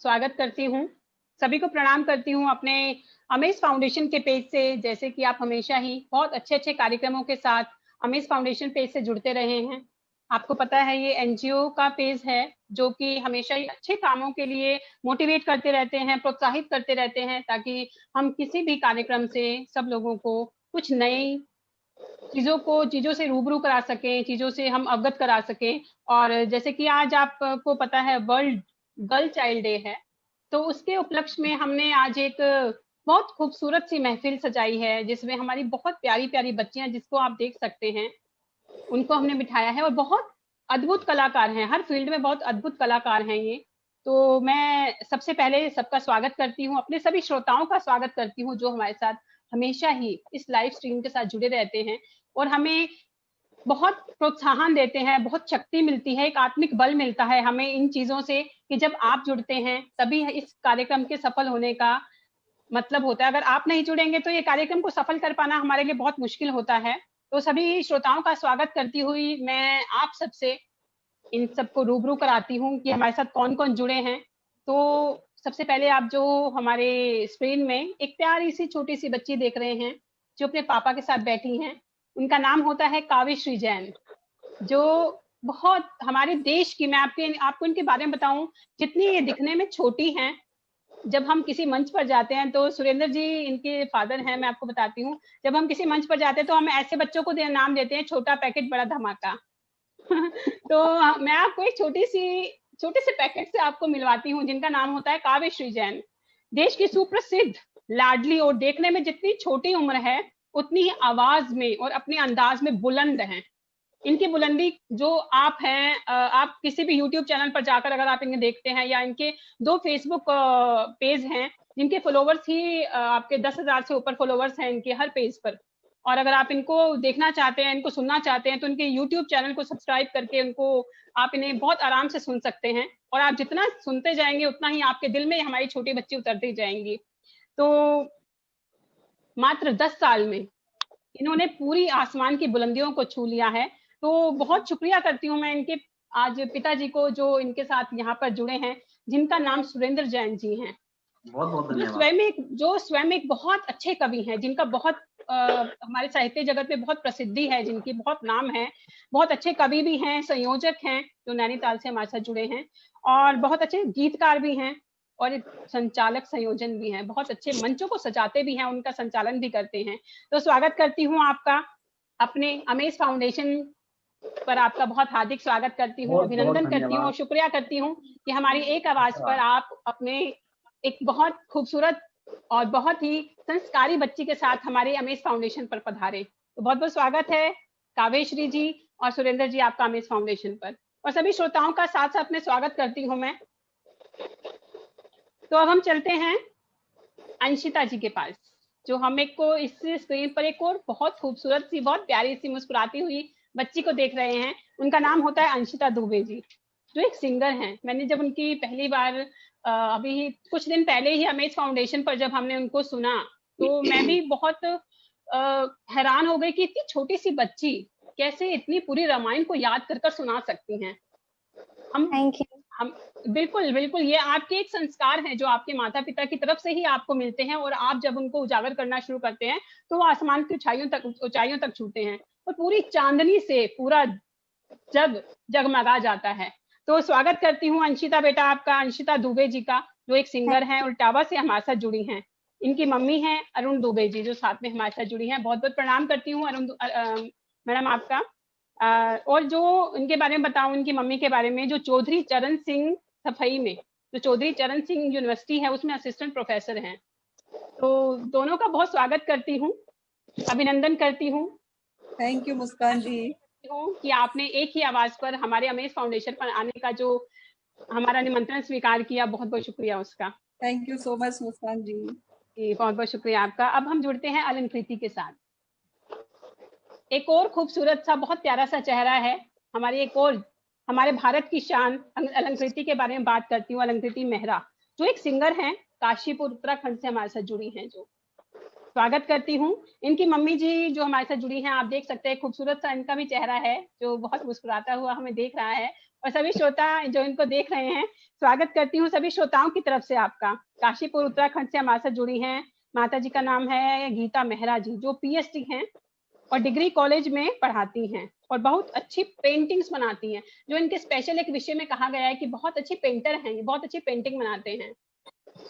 स्वागत करती हूँ। सभी को प्रणाम करती हूँ अपने अमेज फाउंडेशन के पेज से। जैसे कि आप हमेशा ही बहुत अच्छे-अच्छे कार्यक्रमों के साथ अमेज फाउंडेशन पेज से जुड़ते रहे हैं। आपको पता है ये एनजीओ का पेज है जो कि हमेशा ही अच्छे कामों के लिए मोटिवेट करते रहते हैं, प्रोत्साहित करते रहते हैं ताकि हम किसी भी कार्यक्रम से सब लोगों को कुछ नई चीज़ों से रूबरू करा सकें, चीज़ों से हम अवगत करा सकें। और जैसे कि आज आपको पता है वर्ल्ड गर्ल चाइल्ड डे है, तो उसके उपलक्ष्य में हमने आज एक बहुत खूबसूरत सी महफिल सजाई है जिसमें हमारी बहुत प्यारी-प्यारी बच्चियाँ जिसको आप देख सकते हैं, उनको हमने बिठाया है और बहुत अद्भुत कलाकार हैं, हर फील्ड में बहुत अद्भुत कलाकार हैं ये। तो मैं सबसे पहले सबका स्वागत करती हूँ, अपने सभी श्रोताओं का स्वागत करती हूँ जो हमारे साथ हमेशा ही इस लाइव स्ट्रीम के साथ जुड़े रहते हैं और हमें बहुत प्रोत्साहन देते हैं, बहुत शक्ति मिलती है, एक आत्मिक बल मिलता है हमें इन चीज़ों से कि जब आप जुड़ते हैं, तभी इस कार्यक्रम के सफल होने का मतलब होता है। अगर आप नहीं जुड़ेंगे तो ये कार्यक्रम को सफल कर पाना हमारे लिए बहुत मुश्किल होता है। तो सभी श्रोताओं का स्वागत करती हुई मैं आप सबसे इन सबको रूबरू कराती हूँ कि हमारे साथ कौन-कौन जुड़े हैं। तो सबसे पहले आप जो हमारे स्क्रीन में एक प्यारी-सी छोटी-सी बच्ची देख रहे हैं, जो अपने पापा के साथ बैठी हैं, उनका नाम होता है काव्यश्री जैन, जो बहुत हमारे देश की मैं आपको इनके बारे में बताऊँ, जितनी ये दिखने में छोटी हैं, जब हम किसी मंच पर जाते हैं तो सुरेंद्र जी इनके फादर हैं, मैं आपको बताती हूँ। जब हम किसी मंच पर जाते हैं तो हम ऐसे बच्चों को नाम देते हैं छोटा पैकेट बड़ा धमाका। तो मैं आपको एक छोटे से पैकेट से आपको मिलवाती हूँ जिनका नाम होता है काव्यश्री जैन। देश की सुप्रसिद्ध लाडली और देखने में जितनी छोटी उम्र है उतनी ही आवाज में और अपने अंदाज में बुलंद हैं। इनकी बुलंदी जो आप हैं, आप किसी भी यूट्यूब चैनल पर जाकर अगर आप इन्हें देखते हैं या इनके 2 फेसबुक पेज हैं जिनके फॉलोवर्स ही आपके 10,000 से ऊपर फॉलोवर्स हैं इनके हर पेज पर। और अगर आप इनको देखना चाहते हैं, इनको सुनना चाहते हैं तो इनके यूट्यूब चैनल को सब्सक्राइब करके उनको आप इन्हें बहुत आराम से सुन सकते हैं। और आप जितना सुनते जाएंगे उतना ही आपके दिल में हमारी छोटी बच्ची उतरती जाएंगी। तो मात्र 10 साल में इन्होंने पूरी आसमान की बुलंदियों को छू लिया है। तो बहुत शुक्रिया करती हूँ मैं इनके आज पिताजी को जो इनके साथ यहाँ पर जुड़े हैं, जिनका नाम सुरेंद्र जैन जी हैं। बहुत-बहुत जो धन्यवाद। स्वयं एक बहुत अच्छे कवि हैं, जिनका बहुत हमारे साहित्य जगत में बहुत प्रसिद्धि है, जिनकी बहुत नाम है। बहुत अच्छे कवि भी हैं, संयोजक हैं, जो नैनीताल से हमारे साथ जुड़े हैं और बहुत अच्छे गीतकार भी हैं और एक संचालक संयोजन भी हैं। बहुत अच्छे मंचों को सजाते भी हैं, उनका संचालन भी करते हैं। तो स्वागत करती हूँ आपका अपने अमेज फाउंडेशन पर आपका बहुत हार्दिक स्वागत करती हूँ, बहुत-बहुत अभिनंदन करती हूँ और धन्यवाद। शुक्रिया करती हूँ कि हमारी एक आवाज पर आप अपने एक बहुत खूबसूरत और बहुत ही संस्कारी बच्ची के साथ हमारे अमेज फाउंडेशन पर पधारे। तो बहुत-बहुत स्वागत है काव्यश्री जी और सुरेंद्र जी आपका अमेज फाउंडेशन पर। और सभी श्रोताओं का साथ-साथ में स्वागत करती हूँ मैं। तो अब हम चलते हैं अंशिता जी के पास, जो हमें को इस स्क्रीन पर एक और बहुत खूबसूरत सी, बहुत प्यारी सी मुस्कुराती हुई बच्ची को देख रहे हैं। उनका नाम होता है अंशिता दुबे जी, जो एक सिंगर हैं। मैंने जब उनकी पहली बार अभी कुछ दिन पहले ही अमेज फाउंडेशन पर जब हमने उनको सुना, तो मैं भी बहुत हैरान हो गई कि इतनी छोटी सी बच्ची कैसे इतनी पूरी रामायण को याद कर कर सुना सकती हैं। हम थैंक यू। हम बिल्कुल, बिल्कुल, ये आपके एक संस्कार हैं जो आपके माता-पिता की तरफ से ही आपको मिलते हैं और आप जब उनको उजागर करना शुरू करते हैं, तो वो आसमान की ऊँचाइयों तक छूते हैं और पूरी चाँदनी से पूरा जग जगमगा जाता है। तो स्वागत करती हूँ अंशिता बेटा आपका, अंशिता दुबे जी का, जो एक सिंगर हैं और इटावा से हमारे साथ जुड़ी हैं। इनकी मम्मी हैं अरुण दुबे जी, जो साथ में हमारे साथ जुड़ी हैं। बहुत-बहुत प्रणाम करती हूँ मैडम आपका। और जो इनके बारे में बताऊँ, इनकी मम्मी के बारे में, जो चौधरी चरण सिंह सफई में, जो चौधरी चरण सिंह यूनिवर्सिटी है, उसमें असिस्टेंट प्रोफेसर हैं। तो दोनों का बहुत स्वागत करती हूँ, अभिनंदन करती हूँ। थैंक यू मुस्कान जी। कि आपने एक ही आवाज पर हमारे अमेज फाउंडेशन पर आने का जो हमारा निमंत्रण स्वीकार किया, बहुत बहुत शुक्रिया उसका। थैंक यू सो मच मुस्कान जी। बहुत बहुत शुक्रिया आपका। अब हम जुड़ते हैं अलंकृति के साथ। एक और खूबसूरत सा, बहुत प्यारा सा चेहरा है हमारी, एक और हमारे भारत की शान अलंकृति के बारे में बात करती हूँ। अलंकृति मेहरा, जो एक सिंगर हैं, काशीपुर उत्तराखंड से हमारे साथ जुड़ी हैं। जो स्वागत करती हूँ। इनकी मम्मी जी जो हमारे साथ जुड़ी हैं, आप देख सकते हैं खूबसूरत सा इनका भी चेहरा है, जो बहुत मुस्कुराता हुआ हमें देख रहा है और सभी श्रोता जो इनको देख रहे हैं, स्वागत करती हूँ सभी श्रोताओं की तरफ से आपका। काशीपुर उत्तराखंड से हमारे साथ जुड़ी हैं माता जी का नाम है गीता मेहरा जी, जो पीएचडी हैं और डिग्री कॉलेज में पढ़ाती हैं और बहुत अच्छी पेंटिंग्स बनाती हैं। जो इनके स्पेशल एक विषय में कहा गया है कि बहुत अच्छी पेंटर हैं, ये बहुत अच्छी पेंटिंग बनाते हैं।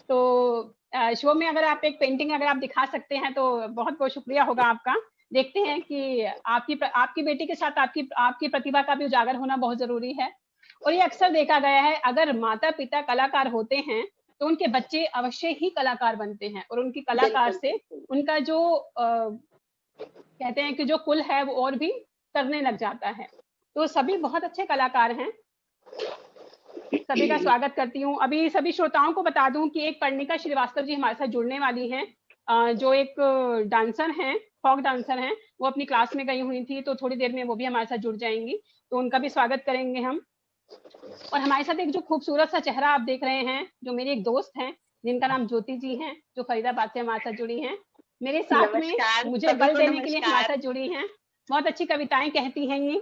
तो शो में अगर आप एक पेंटिंग अगर आप दिखा सकते हैं तो बहुत बहुत शुक्रिया होगा आपका। देखते हैं कि आपकी बेटी के साथ आपकी आपकी प्रतिभा का भी उजागर होना बहुत जरूरी है। और ये अक्सर देखा गया है, अगर माता पिता कलाकार होते हैं तो उनके बच्चे अवश्य ही कलाकार बनते हैं और उनकी कलाकार से उनका जो कहते हैं कि जो कुल है वो और भी करने लग जाता है। तो सभी बहुत अच्छे कलाकार हैं, सभी का स्वागत करती हूँ। अभी सभी श्रोताओं को बता दूं कि एक पर्णिका श्रीवास्तव जी हमारे साथ जुड़ने वाली हैं, जो एक डांसर हैं, फॉक डांसर हैं। वो अपनी क्लास में गई हुई थी, तो थोड़ी देर में वो भी हमारे साथ जुड़ जाएंगी, तो उनका भी स्वागत करेंगे हम। और हमारे साथ एक जो खूबसूरत सा चेहरा आप देख रहे हैं, जो मेरी एक दोस्त हैं जिनका नाम ज्योति जी हैं, जो फरीदाबाद से हमारे साथ जुड़ी हैं, मेरे साथ में मुझे बल देने के लिए हमारे साथ जुड़ी हैं। बहुत अच्छी कविताएं कहती हैं ये।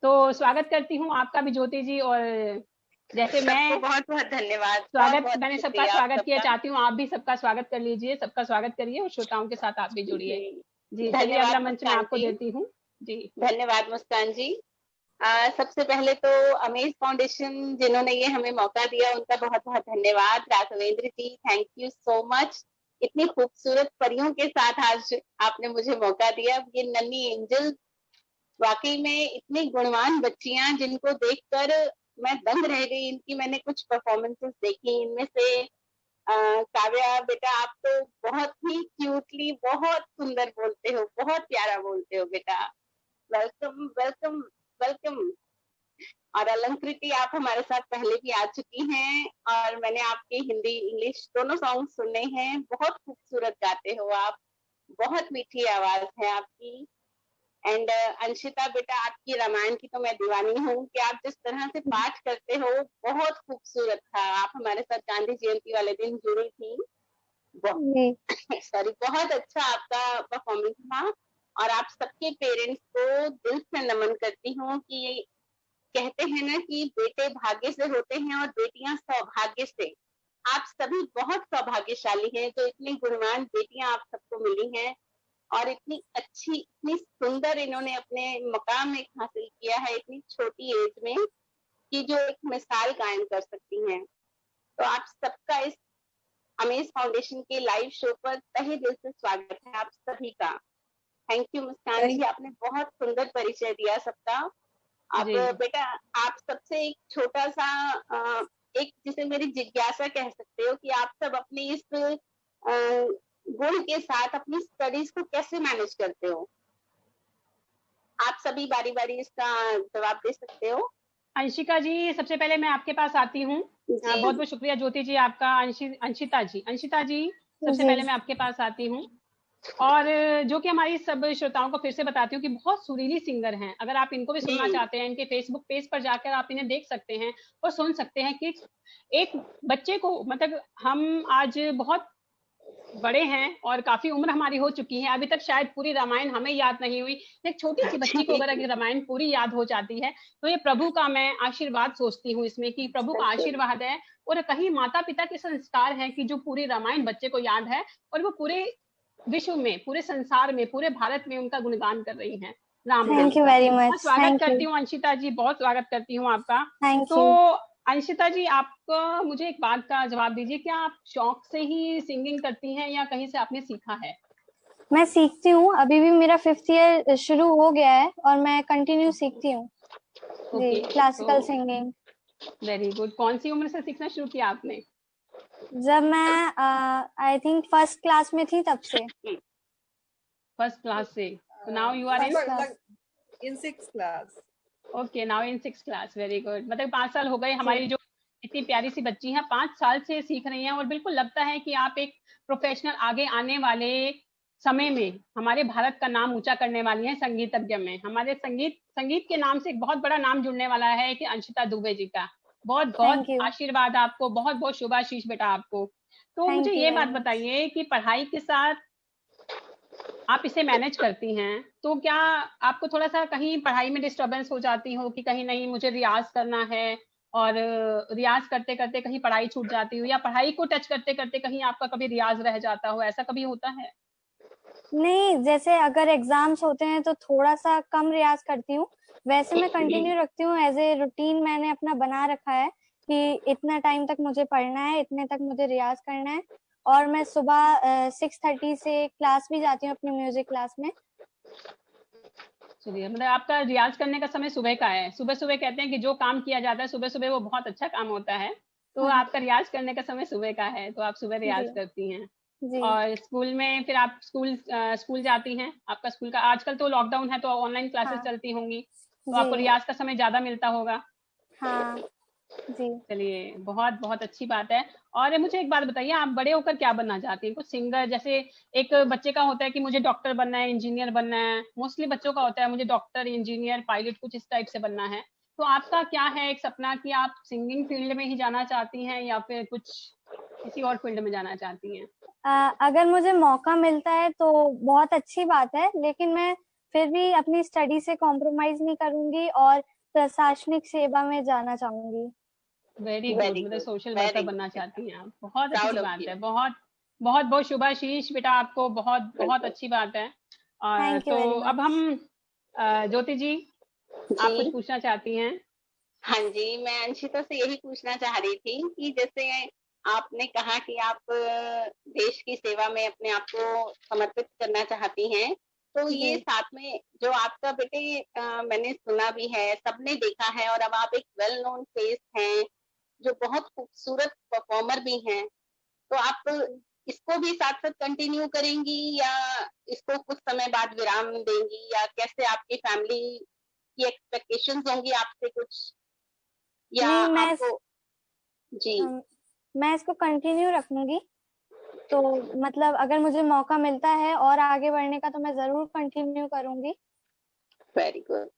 तो स्वागत करती हूँ आपका भी ज्योति जी। और जैसे मैं बहुत बहुत धन्यवाद, स्वागत मैंने सबका स्वागत किया, चाहती हूँ आप भी सबका स्वागत कर लीजिए, सबका स्वागत करिए और श्रोताओं के साथ आप भी जुड़िए जी। चलिए अगला मंच में आपको देती हूँ जी। धन्यवाद मुस्कान जी। सबसे पहले तो अमेज फाउंडेशन जिन्होंने ये हमें मौका दिया उनका बहुत बहुत धन्यवाद। राघवेंद्र जी, थैंक यू सो मच। इतनी खूबसूरत परियों के साथ आज आपने मुझे मौका दिया। ये नन्ही एंजल वाकई में इतनी गुणवान बच्चियां जिनको देखकर मैं दंग रह गई। इनकी मैंने कुछ परफॉर्मेंसेस देखी, इनमें से काव्या बेटा आप तो बहुत ही क्यूटली बहुत सुंदर बोलते हो, बहुत प्यारा बोलते हो बेटा। Welcome welcome welcome. और अलंकृति आप हमारे साथ पहले भी आ चुकी हैं और मैंने आपके हिंदी इंग्लिश दोनों सॉन्ग सुने हैं। बहुत खूबसूरत गाते हो आप, बहुत मीठी आवाज है आपकी। एंड अंशिता बेटा आपकी रामायण की तो मैं दीवानी हूँ कि आप जिस तरह से पाठ करते हो बहुत खूबसूरत था। आप हमारे साथ गांधी जयंती वाले दिन जुड़ी थी, सॉरी बहुत अच्छा आपका परफॉर्मेंस था। और आप सबके पेरेंट्स को दिल से नमन करती हूँ कि कहते हैं ना कि बेटे भाग्य से होते हैं और बेटियां सौभाग्य से। आप सभी बहुत सौभाग्यशाली हैं, जो इतनी गुणवान बेटियां आप सबको मिली हैं और इतनी अच्छी इतनी सुंदर इन्होंने अपने मकाम एक हासिल किया है इतनी छोटी एज में, कि जो एक मिसाल कायम कर सकती हैं। तो आप सबका इस अमेज फाउंडेशन के लाइव शो पर तहे दिल से स्वागत है आप सभी का। थैंक यू मुस्कान जी, आपने बहुत सुंदर परिचय दिया सबका। अब बेटा आप सबसे एक छोटा सा एक जिसे मेरी जिज्ञासा कह सकते हो कि आप सब अपनी इस गुण के साथ अपनी स्टडीज को कैसे मैनेज करते हो? आप सभी बारी बारी इसका जवाब दे सकते हो। अंशिका जी, सबसे पहले मैं आपके पास आती हूँ। बहुत बहुत शुक्रिया ज्योति जी आपका। अंशिता जी सबसे पहले मैं आपके पास आती हूँ। और जो कि हमारी सब श्रोताओं को फिर से बताती हूँ कि बहुत सुरीली सिंगर हैं। अगर आप इनको भी सुनना चाहते हैं, इनके फेसबुक पेज पर जाकर आप इन्हें देख सकते हैं और सुन सकते हैं कि एक बच्चे को, मतलब हम आज बहुत बड़े हैं और काफी उम्र हमारी हो चुकी है, अभी तक शायद पूरी रामायण हमें याद नहीं हुई। एक छोटी सी बच्ची को अगर रामायण पूरी याद हो जाती है तो ये प्रभु का मैं आशीर्वाद सोचती हूँ इसमें, कि प्रभु का आशीर्वाद है और कहीं माता पिता के संस्कार है कि जो पूरी रामायण बच्चे को याद है और वो पूरे विश्व में, पूरे संसार में, पूरे भारत में उनका गुणगान कर रही हैं। Ram thank you very much. स्वागत करती हूँ अंशिता जी, बहुत स्वागत करती हूँ आपका। तो अंशिता जी आप मुझे एक बात का जवाब दीजिए, क्या आप शौक से ही सिंगिंग करती हैं या कहीं से आपने सीखा है? मैं सीखती हूँ, अभी भी मेरा 5th ईयर शुरू हो गया है और मैं कंटिन्यू सीखती हूँ क्लासिकल सिंगिंग। Very good. कौन सी उम्र से सीखना शुरू किया आपने? जब मैं आई थिंक फर्स्ट क्लास में थी, तब से। फर्स्ट क्लास से? Now you are in 6th class. Okay, now in 6th class. Very good. मतलब 5 साल हो गए। हमारी जो इतनी प्यारी सी बच्ची है 5 साल से सीख रही हैं और बिल्कुल लगता है कि आप एक प्रोफेशनल आगे आने वाले समय में हमारे भारत का नाम ऊंचा करने वाली हैं संगीतज्ञ में। हमारे संगीत के नाम से एक बहुत बड़ा नाम जुड़ने वाला है कि अंशिता दुबे जी का। बहुत बहुत आशीर्वाद आपको, बहुत बहुत शुभाशीष बेटा आपको। तो मुझे ये बात बताइए कि पढ़ाई के साथ आप इसे मैनेज करती हैं, तो क्या आपको थोड़ा सा कहीं पढ़ाई में डिस्टरबेंस हो जाती हो कि कहीं नहीं मुझे रियाज करना है, और रियाज करते करते कहीं पढ़ाई छूट जाती हो, या पढ़ाई को टच करते करते कहीं आपका कभी रियाज रह जाता हो, ऐसा कभी होता है? नहीं, जैसे अगर एग्जाम्स होते हैं तो थोड़ा सा कम रियाज करती हूँ, वैसे मैं कंटिन्यू रखती हूँ। एज ए रूटीन मैंने अपना बना रखा है कि इतना टाइम तक मुझे पढ़ना है, इतने तक मुझे रियाज करना है। और मैं सुबह 6:30 से क्लास भी जाती हूँ अपनी म्यूजिक क्लास में। चलिए, मतलब आपका रियाज करने का समय सुबह का है। सुबह सुबह कहते हैं कि जो काम किया जाता है सुबह सुबह वो बहुत अच्छा काम होता है, तो हाँ, आपका रियाज करने का समय सुबह का है, तो आप सुबह रियाज जी करती हैं। जी और स्कूल में फिर आप स्कूल जाती हैं, आपका स्कूल का आजकल तो लॉकडाउन है तो ऑनलाइन क्लासेस हाँ चलती होंगी, तो जी आपको रियाज का समय ज्यादा मिलता होगा। हाँ जी। चलिए, बहुत बहुत अच्छी बात है। और मुझे एक बात बताइए, आप बड़े होकर क्या बनना चाहती हैं? कुछ सिंगर, जैसे एक बच्चे का होता है कि मुझे डॉक्टर बनना है, इंजीनियर बनना है, मोस्टली बच्चों का होता है मुझे डॉक्टर, इंजीनियर, पायलट, कुछ इस टाइप से बनना है। तो आपका क्या है एक सपना कि आप सिंगिंग फील्ड में ही जाना चाहती हैं या फिर कुछ किसी और फील्ड में जाना चाहती हैं? अगर मुझे मौका मिलता है तो बहुत अच्छी बात है, लेकिन मैं फिर भी अपनी स्टडी से कॉम्प्रोमाइज नहीं करूंगी और प्रशासनिक सेवा में जाना चाहूंगी। वेरी गुड, वेरी मतलब गुड, सोशल वर्कर वेरी बनना गुड बेटा, चाहती हैं आप, बहुत अच्छी प्राउड ऑफ बात है। यू। बहुत बहुत बहुत शुभाशीष बेटा आपको, बहुत बहुत अच्छी बात है। थैंक यू तो वेरी अब मच। हम ज्योति जी, आप कुछ जी पूछना चाहती हैं? हाँ जी, मैं अंशिता से यही पूछना चाह रही थी कि जैसे आपने कहा कि आप देश की सेवा में अपने आप को समर्पित करना चाहती हैं, तो ये जी साथ में जो आपका बेटे मैंने सुना भी है, सबने देखा है, और अब आप एक वेल नोन फेस हैं, जो बहुत खूबसूरत परफॉर्मर भी हैं, तो आप इसको भी साथ साथ कंटिन्यू करेंगी या इसको कुछ समय बाद विराम देंगी, या कैसे आपकी फैमिली की एक्सपेक्टेशंस होंगी आपसे कुछ, या नहीं, आपको? जी अम, मैं इसको कंटिन्यू रखूंगी। तो मतलब अगर मुझे मौका मिलता है और आगे बढ़ने का तो मैं जरूर कंटिन्यू करूंगी। Very good.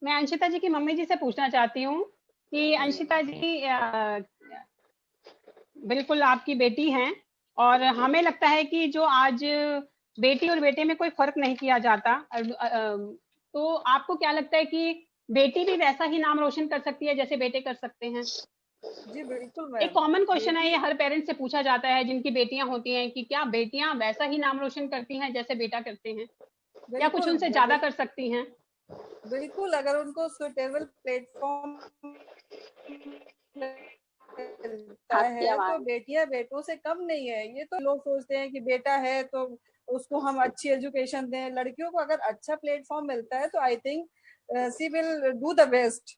मैं अंशिता जी की मम्मी जी से पूछना चाहती हूँ कि अंशिता जी, बिल्कुल आपकी बेटी हैं, और हमें लगता है कि जो आज बेटी और बेटे में कोई फर्क नहीं किया जाता, तो आपको क्या लगता है कि बेटी भी वैसा ही नाम रोशन कर सकती है जैसे बेटे कर सकते हैं? जी बिल्कुल एक मैम। कॉमन क्वेश्चन है, बेटी ये हर पेरेंट्स से पूछा जाता है जिनकी बेटियां होती हैं कि क्या बेटियां वैसा ही नाम रोशन करती हैं जैसे बेटा करते हैं, या कुछ बिल्कुल उनसे ज्यादा कर सकती हैं? बिल्कुल, अगर उनको सुटेबल प्लेटफॉर्म मिलता आपकी है तो आवाज। बेटियां बेटों से कम नहीं है। ये तो लोग सोचते हैं कि बेटा है तो उसको हम अच्छी एजुकेशन दें। लड़कियों को अगर अच्छा प्लेटफॉर्म मिलता है तो I think she will do the best.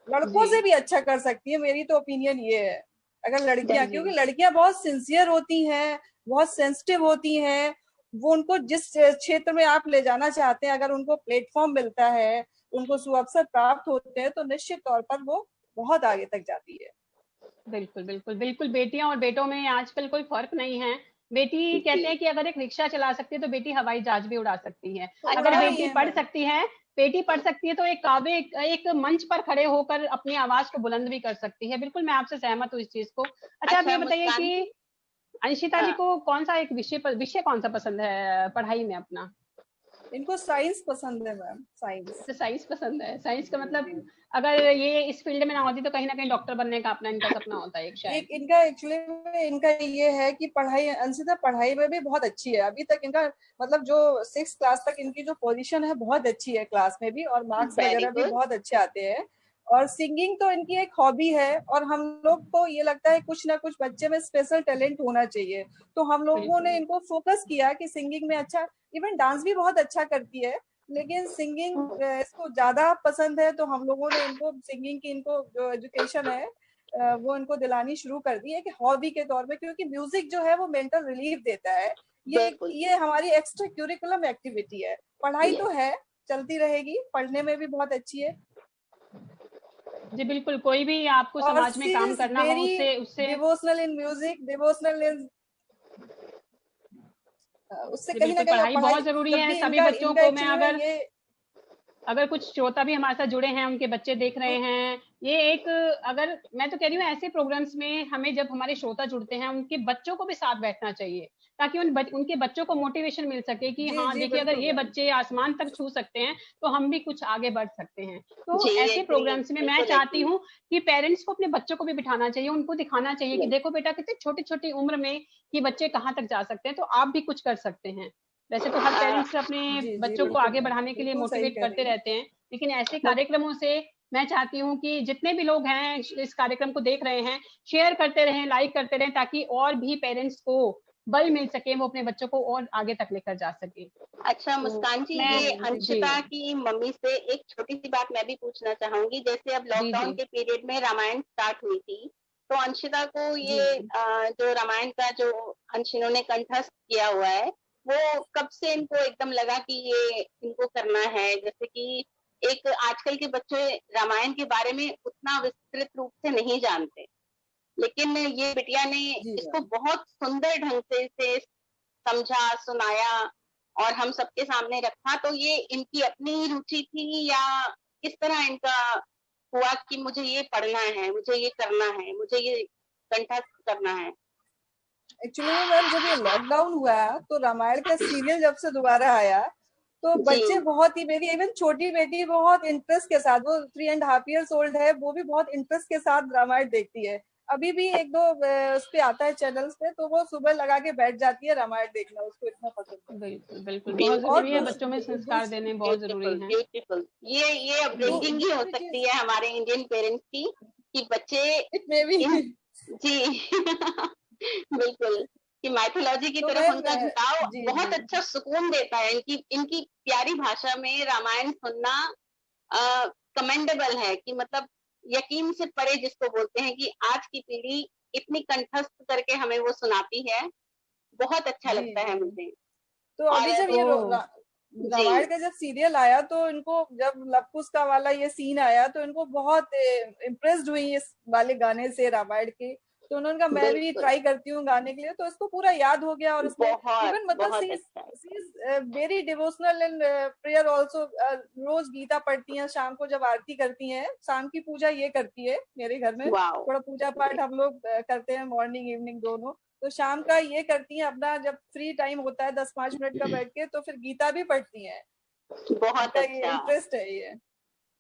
लड़कों जी से भी अच्छा कर सकती है, मेरी तो ओपिनियन ये है। अगर लड़कियां, जी क्योंकि लड़कियां बहुत सिंसियर होती हैं, बहुत सेंसिटिव होती हैं, वो उनको जिस क्षेत्र में आप ले जाना चाहते हैं अगर उनको प्लेटफॉर्म मिलता है, उनको सुअवसर प्राप्त होते हैं, तो निश्चित तौर पर वो बहुत आगे तक जाती है। बिल्कुल बिल्कुल बिल्कुल, बेटियां और बेटों में आजकल कोई फर्क नहीं है। बेटी जी कहते हैं कि अगर एक रिक्शा चला सकती है तो बेटी हवाई जहाज भी उड़ा सकती है। तो अगर उड़ा अच्छा। रही बेटी है पढ़ मैम। सकती है, बेटी पढ़ सकती है तो एक मंच पर खड़े होकर अपनी आवाज को बुलंद भी कर सकती है। बिल्कुल, मैं आपसे सहमत हूँ इस चीज को। अच्छा, आप ये अच्छा बताइए मुस्कान कि जी। अंशिता जी हाँ को कौन सा एक विषय कौन सा पसंद है पढ़ाई में अपना? इनको साइंस पसंद है मैम, साइंस। अच्छा, साइंस पसंद है। साइंस का मतलब, जी। अगर ये इस फील्ड में ना होती तो कहीं ना कहीं डॉक्टर बनने का अपना इनका सपना होता है एक एक शायद। इनका एक्चुअली में इनका ये है कि पढ़ाई, अंशिता पढ़ाई में भी बहुत अच्छी है अभी तक। इनका मतलब जो 6 क्लास तक इनकी जो पोजीशन है बहुत अच्छी है क्लास में भी, और मार्क्स वेरी वगैरह भी गुड। बहुत अच्छे आते हैं। और सिंगिंग तो इनकी एक हॉबी है, और हम लोग को ये लगता है कुछ ना कुछ बच्चे में स्पेशल टैलेंट होना चाहिए। तो हम लोगों ने बिल्कुल इनको फोकस किया कि सिंगिंग में अच्छा, इवन डांस भी बहुत अच्छा करती है, लेकिन सिंगिंग इसको ज्यादा पसंद है। तो हम लोगों ने इनको सिंगिंग की, इनको जो एजुकेशन है वो इनको दिलानी शुरू कर दी है कि हॉबी के तौर पे, क्योंकि म्यूजिक जो है वो मेंटल रिलीफ देता है। बिल्कुल। ये हमारी एक्स्ट्रा क्यूरिकुलम एक्टिविटी है। पढ़ाई तो है, चलती रहेगी, पढ़ने में भी बहुत अच्छी है। जी, बिल्कुल, कोई भी आपको और समाज में शी काम इज करना हो वेरी उससे उससे डिवोशनल इन म्यूजिक, डिवोशनल इन, उससे जी कहीं ना बिल्कुल, कहीं, और पढ़ाई पढ़ाई बहुत ज़रूरी जब है भी सभी इनका बच्चों इनका को। मैं एक्चुअली में अगर ये अगर कुछ श्रोता भी हमारे साथ जुड़े हैं, उनके बच्चे देख रहे हैं ये एक, अगर मैं तो कह रही हूँ ऐसे प्रोग्राम्स में हमें, जब हमारे श्रोता जुड़ते हैं, उनके बच्चों को भी साथ बैठना चाहिए, ताकि उनके बच्चों को मोटिवेशन मिल सके कि जी हाँ जी देखिए, अगर बिल्कुल ये मैम। बच्चे आसमान तक छू सकते हैं तो हम भी कुछ आगे बढ़ सकते हैं। तो जी ऐसे एग्री, प्रोग्राम्स में मैं बिल्कुल चाहती एग्री। हूँ कि पेरेंट्स को अपने बच्चों को भी बिठाना चाहिए, उनको दिखाना चाहिए कि देखो बेटा, कितनी छोटी छोटी उम्र में कि बच्चे कहाँ तक जा सकते हैं, तो आप भी कुछ कर सकते हैं। वैसे तो हर पेरेंट्स अपने जी जी बच्चों को बिल्कुल आगे मैम, बढ़ाने के लिए बिल्कुल सही मोटिवेट कह करते रही हैं। रहते हैं, लेकिन ऐसे कार्यक्रमों से मैं चाहती हूँ कि जितने भी लोग हैं इस कार्यक्रम को देख रहे हैं, शेयर करते रहें, लाइक करते रहें, ताकि और भी पेरेंट्स को बल मिल सके, वो अपने बच्चों को और आगे तक लेकर जा सके। अच्छा तो मुस्कान जी, मैं, ये जी अंशिता की मम्मी से एक छोटी सी बात मैं भी पूछना चाहूंगी। जैसे अब जी लॉकडाउन जी के पीरियड में रामायण स्टार्ट हुई थी, तो अंशिता को जी ये जो रामायण का जो अंश इन्होंने कंठस्थ किया हुआ है, वो कब से इनको एकदम लगा कि ये इनको करना है? जैसे कि एक आजकल के बच्चे रामायण के बारे में उतना विस्तृत रूप से नहीं जानते, लेकिन ये बिटिया ने जी इसको मैम। बहुत सुंदर ढंग से इसे समझा, सुनाया और हम सबके सामने रखा। तो ये इनकी अपनी रुचि थी, या किस तरह इनका हुआ कि मुझे ये पढ़ना है, मुझे ये करना है, मुझे ये कंठस्थ करना है? एक्चुअली में मैम, जब ये लॉकडाउन हुआ तो रामायण का सीरियल जब से दोबारा आया, तो जी बच्चे बहुत ही, मेरी इवन छोटी बेटी बहुत इंटरेस्ट के साथ, वो 3.5 years ओल्ड है, वो भी बहुत इंटरेस्ट के साथ रामायण देखती है। अभी भी एक दो उस पे आता है चैनल्स पे, तो वो सुबह लगा के बैठ जाती है रामायण देखना, उसको इतना पसंद है। बिल्कुल बिल्कुल, बहुत और जरूरी है, बच्चों में संस्कार देने बहुत जरूरी ब्यूटीफुल है। ब्यूटीफुल। ये अपब्रिंगिंग ही हो दूसरी सकती चीज, है हमारे इंडियन पेरेंट्स की, कि बच्चे इट मे बी। इन, जी बिल्कुल, कि माइथोलॉजी की तो तरफ मैम उनका झुकाव जी बहुत जी अच्छा सुकून देता है। इनकी इनकी प्यारी भाषा में रामायण सुनना कमेंडेबल है, कि मतलब यकीन से परे जिसको बोलते हैं, कि आज की पीढ़ी इतनी कंठस्थ करके हमें वो सुनाती है। बहुत अच्छा जी लगता है जी। मुझे। तो और अभी जब तो ये जी रामायण का जब सीरियल आया, तो इनको जब लव-कुश का वाला ये सीन आया, तो इनको बहुत इम्प्रेस्ड हुई इस वाले गाने से, रामायण के। तो उन्होंने कहा मैं भी बिल्कुल, ट्राई करती हूँ गाने के लिए, तो इसको पूरा याद हो गया। और इसने बहुत इवन मतलब बहुत सी अच्छा है। Is very devotional and prayer also. रोज गीता पढ़ती हैं, शाम को जब आरती करती हैं, शाम की पूजा ये करती है मेरे घर में। वाओ, थोड़ा पूजा पाठ हम लोग करते हैं, मॉर्निंग इवनिंग दोनों। तो शाम का ये करती हैं, अपना जब फ्री टाइम होता है 10-5 मिनट का बैठ के, तो फिर गीता भी पढ़ती हैं। बहुत इनका ये अच्छा, इंटरेस्ट है ये।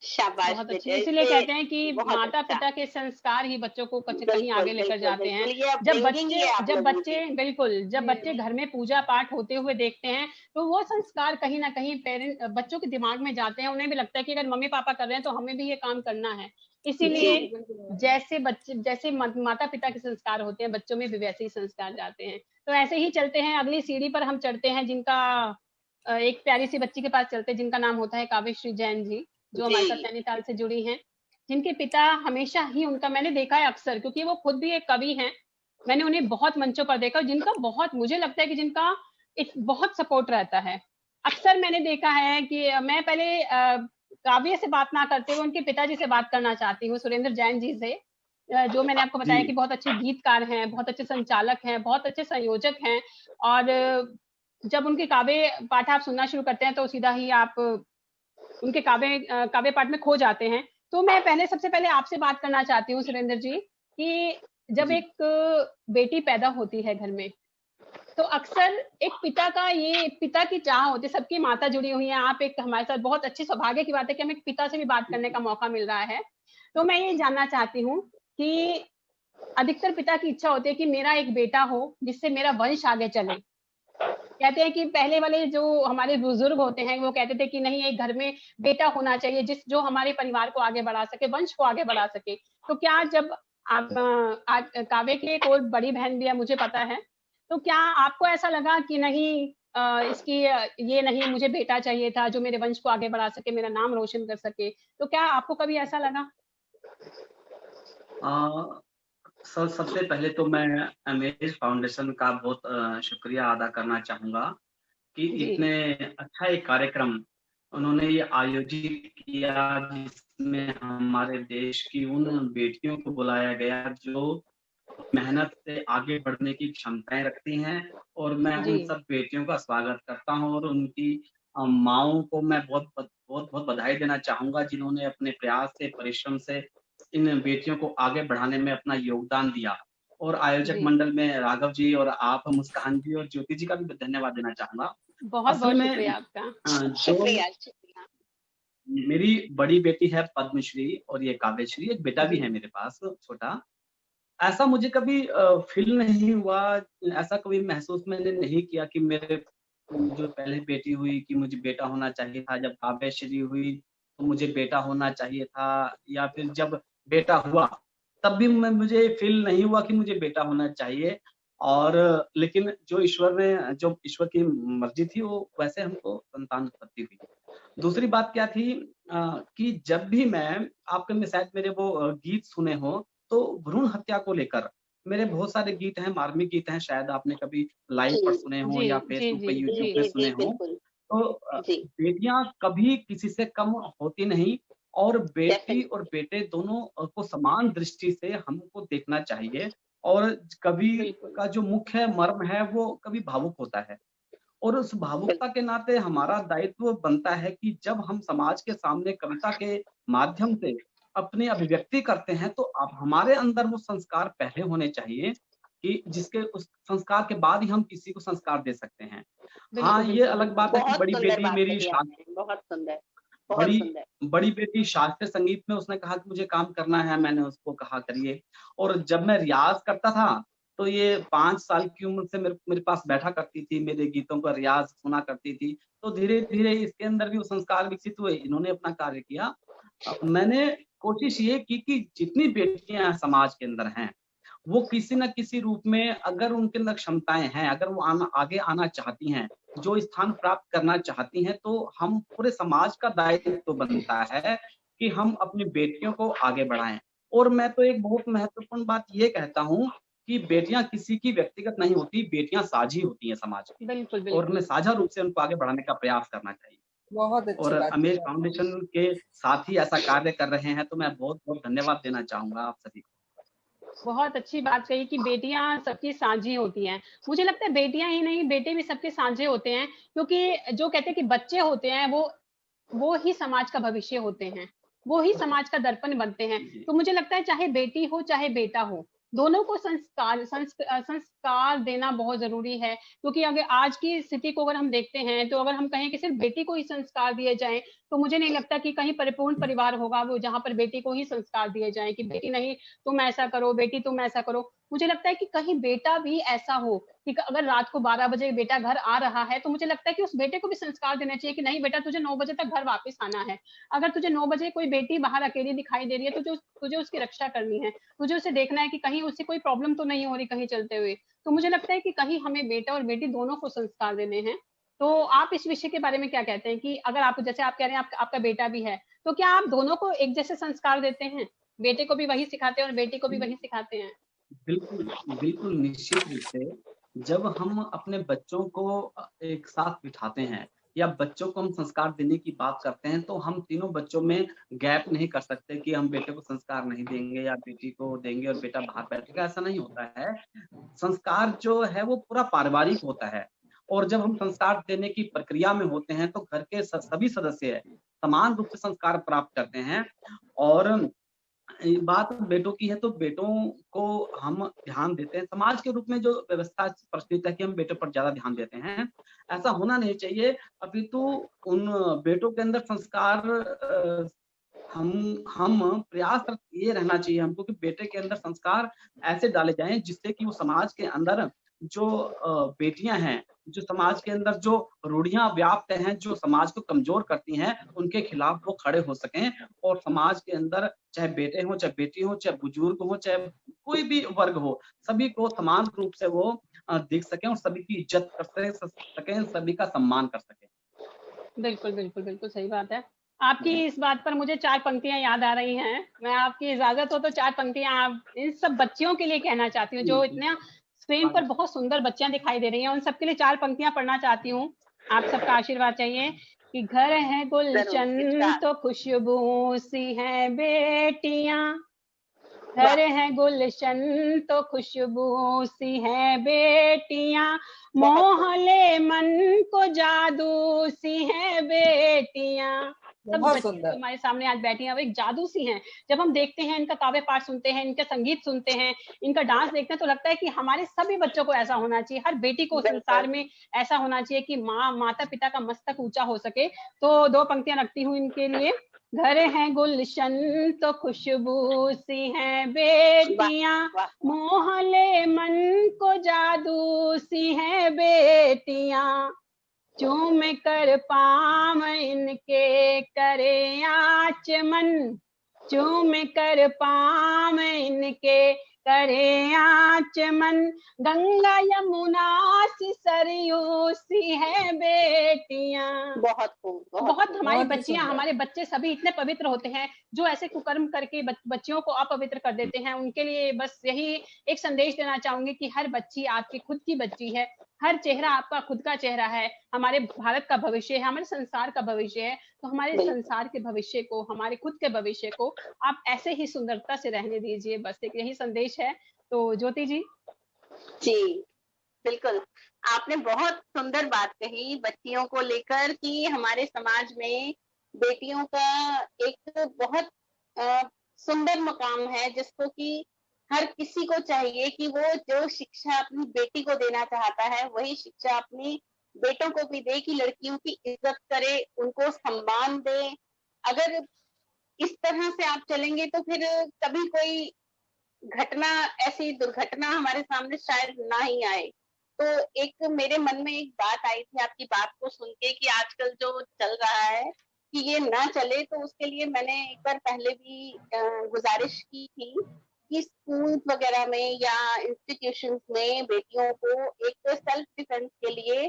शाबाश बहुत अच्छी, बेटे, इसीलिए इससे कहते हैं कि बहुत माता अच्छा। पिता के संस्कार ही बच्चों को कहीं बिल्कुल आगे लेकर बिल्कुल जाते हैं। बिल्कुल, ये अपब्रिंगिंग ही है आप जब लोगों बच्चे की। बिल्कुल, जब जी बच्चे घर में पूजा पाठ होते हुए देखते हैं, तो वो संस्कार कहीं ना कहीं पेरेंट बच्चों के दिमाग में जाते हैं, उन्हें भी लगता है कि अगर मम्मी पापा कर रहे हैं तो हमें भी ये काम करना है। जी इसीलिए बिल्कुल मैम। जैसे माता पिता के संस्कार होते हैं, बच्चों में भी वैसे ही संस्कार जाते हैं। तो ऐसे ही चलते हैं, अगली सीढ़ी पर हम चढ़ते हैं, जिनका एक प्यारी सी बच्ची के पास चलते हैं, जिनका नाम होता है काव्यश्री जैन जी, जो जी हमारे साथ नैनीताल से जुड़ी हैं। जिनके पिता हमेशा ही, उनका मैंने देखा है अक्सर, क्योंकि वो खुद भी एक कवि हैं, मैंने उन्हें बहुत मंचों पर देखा, जिनका बहुत, मुझे लगता है कि जिनका एक बहुत सपोर्ट रहता है। अक्सर मैंने देखा है कि मैं पहले काव्य से बात ना करते हुए उनके पिताजी से बात करना चाहती हूँ, सुरेंद्र जैन जी से, जो मैंने आपको जी बताया कि बहुत अच्छे गीतकार हैं, बहुत अच्छे संचालक हैं, बहुत अच्छे संयोजक हैं। और जब उनके काव्य पाठ आप सुनना शुरू करते हैं, तो सीधा ही आप उनके काव्य पाठ में खो जाते हैं। तो मैं पहले, सबसे पहले आपसे बात करना चाहती हूँ सुरेंद्र जी, कि जब जी एक बेटी पैदा होती है घर में, तो अक्सर एक पिता का, ये पिता की चाह होती है, सबकी माता जुड़ी हुई है, आप एक हमारे साथ, बहुत अच्छी सौभाग्य की बात है कि हमें एक पिता से भी बात करने का मौका मिल रहा है। तो मैं ये जानना चाहती हूँ कि अधिकतर पिता की इच्छा होती है कि मेरा एक बेटा हो जिससे मेरा वंश आगे चले। कहते हैं कि पहले वाले जो हमारे बुजुर्ग होते हैं, वो कहते थे कि नहीं, एक घर में बेटा होना चाहिए जो हमारे परिवार को आगे बढ़ा सके, वंश को आगे बढ़ा सके। तो क्या जब आप काव्य की एक और बड़ी बहन भी है, मुझे पता है, तो क्या आपको ऐसा लगा कि नहीं, इसकी ये नहीं, मुझे बेटा चाहिए था जो मेरे वंश को आगे बढ़ा सके, मेरा नाम रोशन कर सके? तो क्या आपको कभी ऐसा लगा? सर, सबसे पहले तो मैं अमेज फाउंडेशन का बहुत शुक्रिया अदा करना चाहूँगा कि जी इतने अच्छा एक कार्यक्रम उन्होंने ये आयोजित किया, जिसमें हमारे देश की उन बेटियों को बुलाया गया जो मेहनत से आगे बढ़ने की क्षमताएं रखती हैं। और मैं जी उन सब बेटियों का स्वागत करता हूं, और उनकी माओं को मैं बहुत बहुत बहुत बधाई देना चाहूंगा, जिन्होंने अपने प्रयास से, परिश्रम से इन बेटियों को आगे बढ़ाने में अपना योगदान दिया। और आयोजक जी। मंडल में राघव जी और आप, मुस्कान जी और ज्योति जी का भी धन्यवाद देना चाहूंगा। बहुत असल बहुत में शुक्रिया आपका। जो शुक्रिया। मेरी बड़ी बेटी है पद्मश्री और ये काव्यश्री, एक बेटा भी है मेरे पास छोटा। ऐसा मुझे कभी फील नहीं हुआ, ऐसा कभी महसूस मैंने नहीं किया कि मेरे जो पहले बेटी हुई कि मुझे बेटा होना चाहिए था, जब काव्यश्री हुई तो मुझे बेटा होना चाहिए था, या फिर जब बेटा हुआ तब भी मुझे फील नहीं हुआ कि मुझे बेटा होना चाहिए। और लेकिन जो ईश्वर की मर्जी थी वो वैसे हमको संतान उत्पत्ति हुई। दूसरी बात क्या थी कि जब भी मैं आपके में शायद मेरे वो गीत सुने हो, तो भ्रूण हत्या को लेकर मेरे बहुत सारे गीत हैं, मार्मिक गीत हैं, शायद आपने कभी लाइव पर सुने हो जी या जी फेसबुक पे, जी यूट्यूब जी पे जी सुने जी हो। बिल्कुल तो जी बेटियां कभी किसी से कम होती नहीं, और बेटी डेफिनेटली और बेटे दोनों को समान दृष्टि से हमको देखना चाहिए। और कवि बिल्कुल का जो मुख्य मर्म है वो कभी भावुक होता है, और उस भावुकता के नाते हमारा दायित्व बनता है कि जब हम समाज के सामने कविता के माध्यम से अपनी अभिव्यक्ति करते हैं, तो अब हमारे अंदर वो संस्कार पहले होने चाहिए कि जिसके उस संस्कार के बाद ही हम किसी को संस्कार दे सकते हैं। हाँ, बिल्कुल ये बिल्कुल अलग बिल्कुल। बात है कि बहुत सुंदर बात कही आपने, बहुत सुंदर, बहुत बड़ी सुंदर। बड़ी बेटी शास्त्रीय संगीत में उसने कहा कि मुझे काम करना है, मैंने उसको कहा करिए। और जब मैं रियाज करता था तो ये 5 साल की उम्र से मेरे पास बैठा करती थी, मेरे गीतों का रियाज सुना करती थी। तो धीरे-धीरे इसके अंदर भी वो संस्कार विकसित हुए, इन्होंने अपना कार्य किया। मैंने कोशिश ये की कि जितनी बेटियाँ समाज के अंदर हैं, वो किसी न किसी रूप में, अगर उनके अंदर क्षमताएँ हैं, अगर वो आगे आना चाहती हैं, जो स्थान प्राप्त करना चाहती हैं, तो हम पूरे समाज का दायित्व बनता है कि हम अपनी बेटियों को आगे बढ़ाएँ। और मैं तो एक बहुत महत्वपूर्ण बात ये कहता हूँ कि बेटियाँ किसी की व्यक्तिगत नहीं होती, बेटियाँ साझी होती हैं समाज की, बिल्कुल और बिल्कुल हमें साझा रूप से उनको आगे बढ़ाने का प्रयास करना चाहिए। बहुत और अच्छी बात अमेज की आपने। फाउंडेशन के साथ ही ऐसा कार्य कर रहे हैं, तो मैं बहुत-बहुत धन्यवाद देना चाहूँगा आप सभी को। बहुत अच्छी बात कही कि बेटियां सबकी साझी होती हैं। मुझे लगता है बेटियां ही नहीं, बेटे भी सबके साझे होते हैं, क्योंकि जो कहते हैं कि बच्चे होते हैं वो ही समाज का भविष्य होते हैं, वो ही समाज का दर्पण बनते हैं। जी। तो मुझे लगता है चाहे बेटी हो चाहे बेटा हो, दोनों को संस्कार देना बहुत जरूरी है। क्योंकि अगर आज की स्थिति को अगर हम देखते हैं, तो अगर हम कहें कि सिर्फ बेटी को ही संस्कार दिए जाएं, तो मुझे नहीं लगता कि कहीं परिपूर्ण परिवार होगा वो जहां पर बेटी को ही संस्कार दिए जाएं कि बेटी नहीं तुम ऐसा करो, बेटी तुम ऐसा करो। मुझे लगता है कि कहीं बेटा भी ऐसा हो कि अगर रात को 12 बजे बेटा घर आ रहा है, तो मुझे लगता है कि उस बेटे को भी संस्कार देना चाहिए कि नहीं बेटा, तुझे 9 बजे तक घर वापस आना है। अगर तुझे 9 बजे कोई बेटी बाहर अकेली दिखाई दे रही है, तो तुझे उसकी रक्षा करनी है, तुझे उसे देखना है कि कहीं उससे कोई प्रॉब्लम तो नहीं हो रही कहीं चलते हुए। तो मुझे लगता है कि कहीं हमें बेटा और बेटी दोनों को संस्कार देने हैं। तो आप इस विषय के बारे में क्या कहते हैं कि अगर आप, जैसे आप कह रहे हैं आपका बेटा भी है, तो क्या आप दोनों को एक जैसे संस्कार देते हैं? बेटे को भी वही सिखाते हैं और बेटी को भी वही सिखाते हैं? बिल्कुल, बिल्कुल निश्चित रूप से जब हम अपने बच्चों को एक साथ बिठाते हैं या बच्चों को हम संस्कार देने की बात करते हैं, तो हम तीनों बच्चों में गैप नहीं कर सकते कि हम बेटे को संस्कार नहीं देंगे या बेटी को देंगे और बेटा बाहर बैठेगा, ऐसा नहीं होता है। संस्कार जो है वो पूरा पारिवारिक होता है, और जब हम संस्कार देने की प्रक्रिया में होते हैं, तो घर के सभी सदस्य समान रूप से संस्कार प्राप्त करते हैं। और ये बात बेटों की है, तो बेटों को हम ध्यान देते हैं। समाज के रूप में जो व्यवस्था प्रचलित है कि हम बेटों पर ज़्यादा ध्यान देते हैं, ऐसा होना नहीं चाहिए। अपितु उन बेटों के अंदर संस्कार हम प्रयासरत ये रहना चाहिए हमको कि बेटे के अंदर संस्कार ऐसे डाले जाएँ जिससे कि वो समाज के अंदर जो बेटियाँ हैं, जो समाज के अंदर जो रूढ़ियाँ व्याप्त हैं, जो समाज को कमज़ोर करती हैं, उनके खिलाफ वो खड़े हो सकें। और समाज के अंदर चाहे बेटे हों, चाहे बेटी हो, चाहे बुजुर्ग हो, चाहे कोई भी वर्ग हो, सभी को समान रूप से वो देख सकें और सभी की इज़्ज़त कर सकें, सभी का सम्मान कर सकें। बिल्कुल, बिल्कुल, बिल्कुल सही बात है। आपकी इस बात पर मुझे 4 पंक्तियाँ याद आ रही हैं। मैं आपकी इजाज़त हो तो 4 पंक्तियाँ आप इन सब बच्चियों के लिए कहना चाहती हूँ, जो इतना स्क्रीन पर बहुत सुंदर बच्चियाँ दिखाई दे रही हैं, उन सबके लिए 4 पंक्तियाँ पढ़ना चाहती हूँ। आप सबका आशीर्वाद चाहिए कि घर है गुलशन तो खुशबू सी हैं बेटियाँ, घर है गुलशन तो खुशबू सी हैं बेटियाँ, मोहले मन को जादू सी हैं बेटियाँ, सब बहुत बच्चियां सुंदर। हमारे सामने आज बैठी हैं, वो एक जादू सी हैं। जब हम देखते हैं, इनका काव्य पाठ सुनते हैं, इनका संगीत सुनते हैं, इनका डांस देखते हैं, तो लगता है कि हमारे सभी बच्चों को ऐसा होना चाहिए, हर बेटी को संसार में ऐसा होना चाहिए कि माता पिता का मस्तक ऊंचा हो सके। तो 2 पंक्तियां रखती हूँ इनके लिए। घर है गुलशन तो खुशबू सी हैं बेटियां, मोहले मन को जादू सी हैं बेटियां, चूम कर पाम इनके करे आचमन, चूम कर पाम इनके करे आचमन, गंगा यमुना सी सरयू सी है बेटियां। बहुत खूब, बहुत हमारी बहुत ही बच्चियां, सुंदर। हमारे बच्चे सभी इतने पवित्र होते हैं, जो ऐसे कुकर्म करके बच्चियों को अपवित्र कर देते हैं। उनके लिए बस यही एक संदेश देना चाहूंगी कि हर बच्ची आपकी खुद की बच्ची है, हर चेहरा आपका खुद का चेहरा है, हमारे भारत का भविष्य है, हमारे संसार का भविष्य है। तो हमारे संसार के भविष्य को, हमारे खुद के भविष्य को आप ऐसे ही सुंदरता से रहने दीजिए, बस एक यही संदेश है। तो ज्योति जी। जी बिल्कुल, आपने बहुत सुंदर बात कही बच्चियों को लेकर कि हमारे समाज में बेटियों का एक बहुत सुंदर मकाम है, जिसको कि हर किसी को चाहिए कि वो जो शिक्षा अपनी बेटी को देना चाहता है, वही शिक्षा अपनी बेटों को भी दे, कि लड़कियों की इज्जत करे, उनको सम्मान दे। अगर इस तरह से आप चलेंगे तो फिर कभी कोई घटना, ऐसी दुर्घटना हमारे सामने शायद ना ही आए। तो एक मेरे मन में एक बात आई थी आपकी बात को सुन के, कि आजकल जो चल रहा है कि ये ना चले, तो उसके लिए मैंने एक बार पहले भी गुजारिश की थी कि स्कूल वगैरह में या इंस्टीट्यूशंस में बेटियों को एक सेल्फ डिफेंस के लिए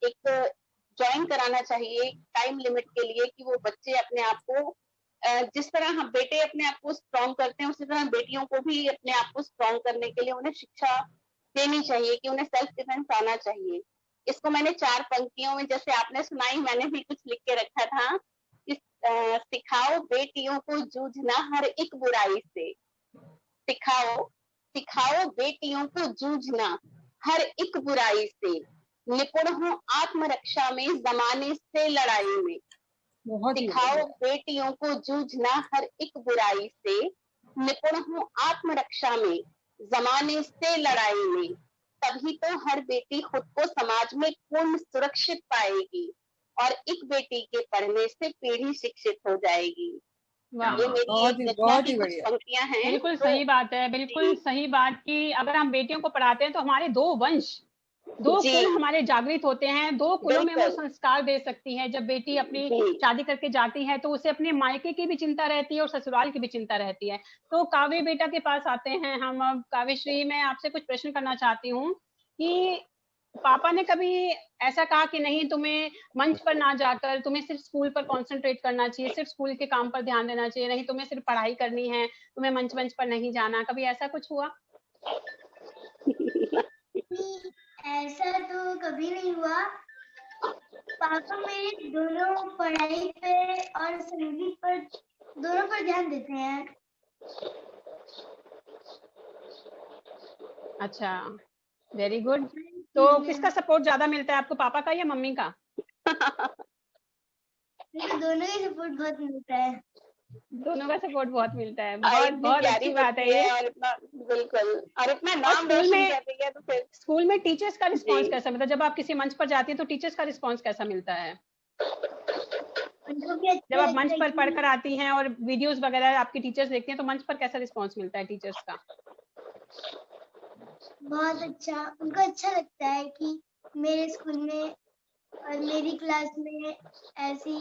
एक ज्वाइन कराना चाहिए टाइम लिमिट के लिए, कि वो बच्चे अपने आप को जिस तरह हम बेटे अपने आप को स्ट्रॉन्ग करते हैं, उसी तरह बेटियों को भी अपने आप को स्ट्रॉन्ग करने के लिए उन्हें शिक्षा देनी चाहिए, कि उन्हें सेल्फ डिफेंस आना चाहिए। इसको मैंने 4 पंक्तियों में, जैसे आपने सुनाई, मैंने भी कुछ लिख के रखा था कि सिखाओ बेटियों को जूझना हर एक बुराई से, सिखाओ बेटियों को जूझना हर एक बुराई से, निपुण हो आत्मरक्षा में जमाने से लड़ाई में। सिखाओ बेटियों को जूझना हर एक बुराई से, निपुण हो आत्मरक्षा में जमाने से लड़ाई में, तभी तो हर बेटी खुद को समाज में पूर्ण सुरक्षित पाएगी, और एक बेटी के पढ़ने से पीढ़ी शिक्षित हो जाएगी। ये मेरी रचना की कुछ पंक्तियां हैं। बिल्कुल सही बात है, बिल्कुल सही बात कि अगर हम बेटियों को पढ़ाते हैं तो हमारे 2 वंश, 2 कुल हमारे जागृत होते हैं, 2 कुलों में वो संस्कार दे सकती है। जब बेटी अपनी शादी करके जाती है तो उसे अपने मायके की भी चिंता रहती है और ससुराल की भी चिंता रहती है। तो काव्य बेटा के पास आते हैं हम। अब काव्यश्री, मैं आपसे कुछ प्रश्न करना चाहती हूँ कि पापा ने कभी ऐसा कहा कि नहीं, तुम्हें मंच पर ना जाकर तुम्हें सिर्फ स्कूल पर कंसंट्रेट करना चाहिए, सिर्फ स्कूल के काम पर ध्यान देना चाहिए, नहीं तुम्हें सिर्फ पढ़ाई करनी है, तुम्हें मंच पर नहीं जाना, कभी ऐसा कुछ हुआ? ऐसा तो कभी नहीं हुआ। पापा मेरे दोनों पढ़ाई पे और संगीत पर, दोनों पर ध्यान देते हैं। अच्छा, वेरी गुड। तो किसका सपोर्ट ज्यादा मिलता है आपको, पापा का या मम्मी का? मुझे दोनों ही सपोर्ट बहुत मिलता है। दोनों का सपोर्ट बहुत मिलता है। बहुत अच्छी बात है ये। और इतना बिल्कुल, और इतना नाम रोशन कर रही है। तो फिर स्कूल में टीचर्स का रिस्पांस कैसा मिलता है? जब आप किसी मंच पर जाती हैं तो टीचर्स का रिस्पांस कैसा मिलता है? जब आप मंच पर पढ़कर आती हैं और वीडियोस वगैरह आपकी टीचर्स देखती हैं, तो मंच पर कैसा रिस्पांस मिलता है टीचर्स का? बहुत अच्छा, उनको अच्छा लगता है कि मेरे स्कूल में और मेरी क्लास में ऐसी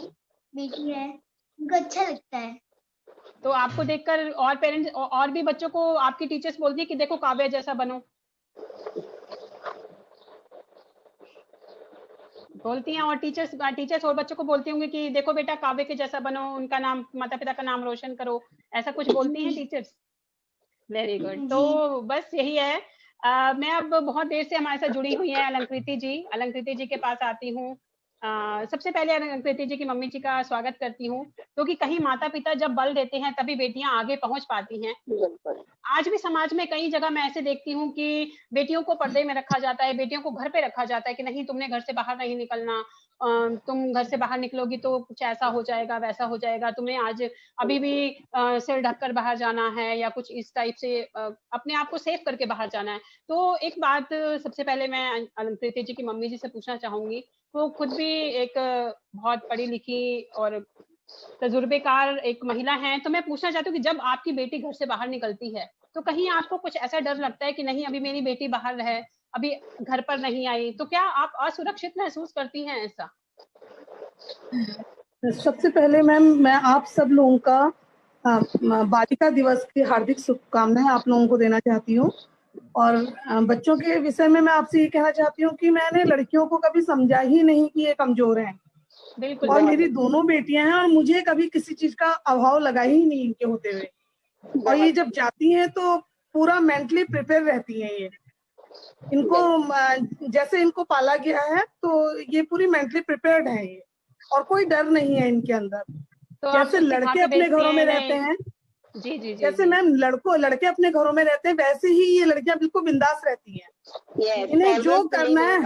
बेटी है, उनको अच्छा लगता है। तो आपको देखकर और पेरेंट्स और भी बच्चों को आपकी टीचर्स बोलती है कि देखो काव्य जैसा बनो, बोलती हैं? और टीचर्स और बच्चों को बोलती होंगी कि देखो बेटा काव्य के जैसा बनो, उनका नाम, माता पिता का नाम रोशन करो, ऐसा कुछ बोलती हैं टीचर्स? Very good. तो बस यही है। मैं अब बहुत देर से हमारे साथ जुड़ी हुई है अलंकृति जी के पास आती हूँ। सबसे पहले अलंकृति जी की मम्मी जी का स्वागत करती हूँ, क्योंकि कहीं माता पिता जब बल देते हैं तभी बेटियां आगे पहुंच पाती हैं। आज भी समाज में कई जगह मैं ऐसे देखती हूँ कि बेटियों को पर्दे में रखा जाता है, बेटियों को घर पे रखा जाता है कि नहीं, तुमने घर से बाहर नहीं निकलना, तुम घर से बाहर निकलोगी तो कुछ ऐसा हो जाएगा, वैसा हो जाएगा, तुम्हें आज अभी भी सिर ढककर बाहर जाना है या कुछ इस टाइप से अपने आप को सेफ करके बाहर जाना है। तो एक बात सबसे पहले मैं प्रीति जी की मम्मी जी से पूछना चाहूंगी। वो खुद भी एक बहुत पढ़ी लिखी और तजुर्बेकार एक महिला हैं, तो मैं पूछना चाहती हूँ कि जब आपकी बेटी घर से बाहर निकलती है तो कहीं आपको कुछ ऐसा डर लगता है कि नहीं अभी मेरी बेटी बाहर है, अभी घर पर नहीं आई, तो क्या आप असुरक्षित महसूस करती हैं ऐसा? सबसे पहले मैम मैं आप सब लोगों का बालिका दिवस की हार्दिक शुभकामनाएं आप लोगों को देना चाहती हूँ। और बच्चों के विषय में मैं आपसे ये कहना चाहती हूँ कि मैंने लड़कियों को कभी समझा ही नहीं कि ये कमजोर हैं। बिल्कुल। और मेरी दोनों बेटियां हैं और मुझे कभी किसी चीज का अभाव लगा ही नहीं इनके होते हुए। और ये जब जाती हैं तो पूरा मेंटली प्रिपेयर रहती हैं। ये इनको जैसे इनको पाला गया है तो ये पूरी मेंटली प्रिपेयर्ड है ये, और कोई डर नहीं है इनके अंदर। तो जैसे लड़के अपने घरों में रहते हैं, जी जी जैसे मैम लड़के अपने घरों में रहते हैं, वैसे ही ये लड़कियां बिल्कुल बिंदास रहती हैं। इन्हें जो करना है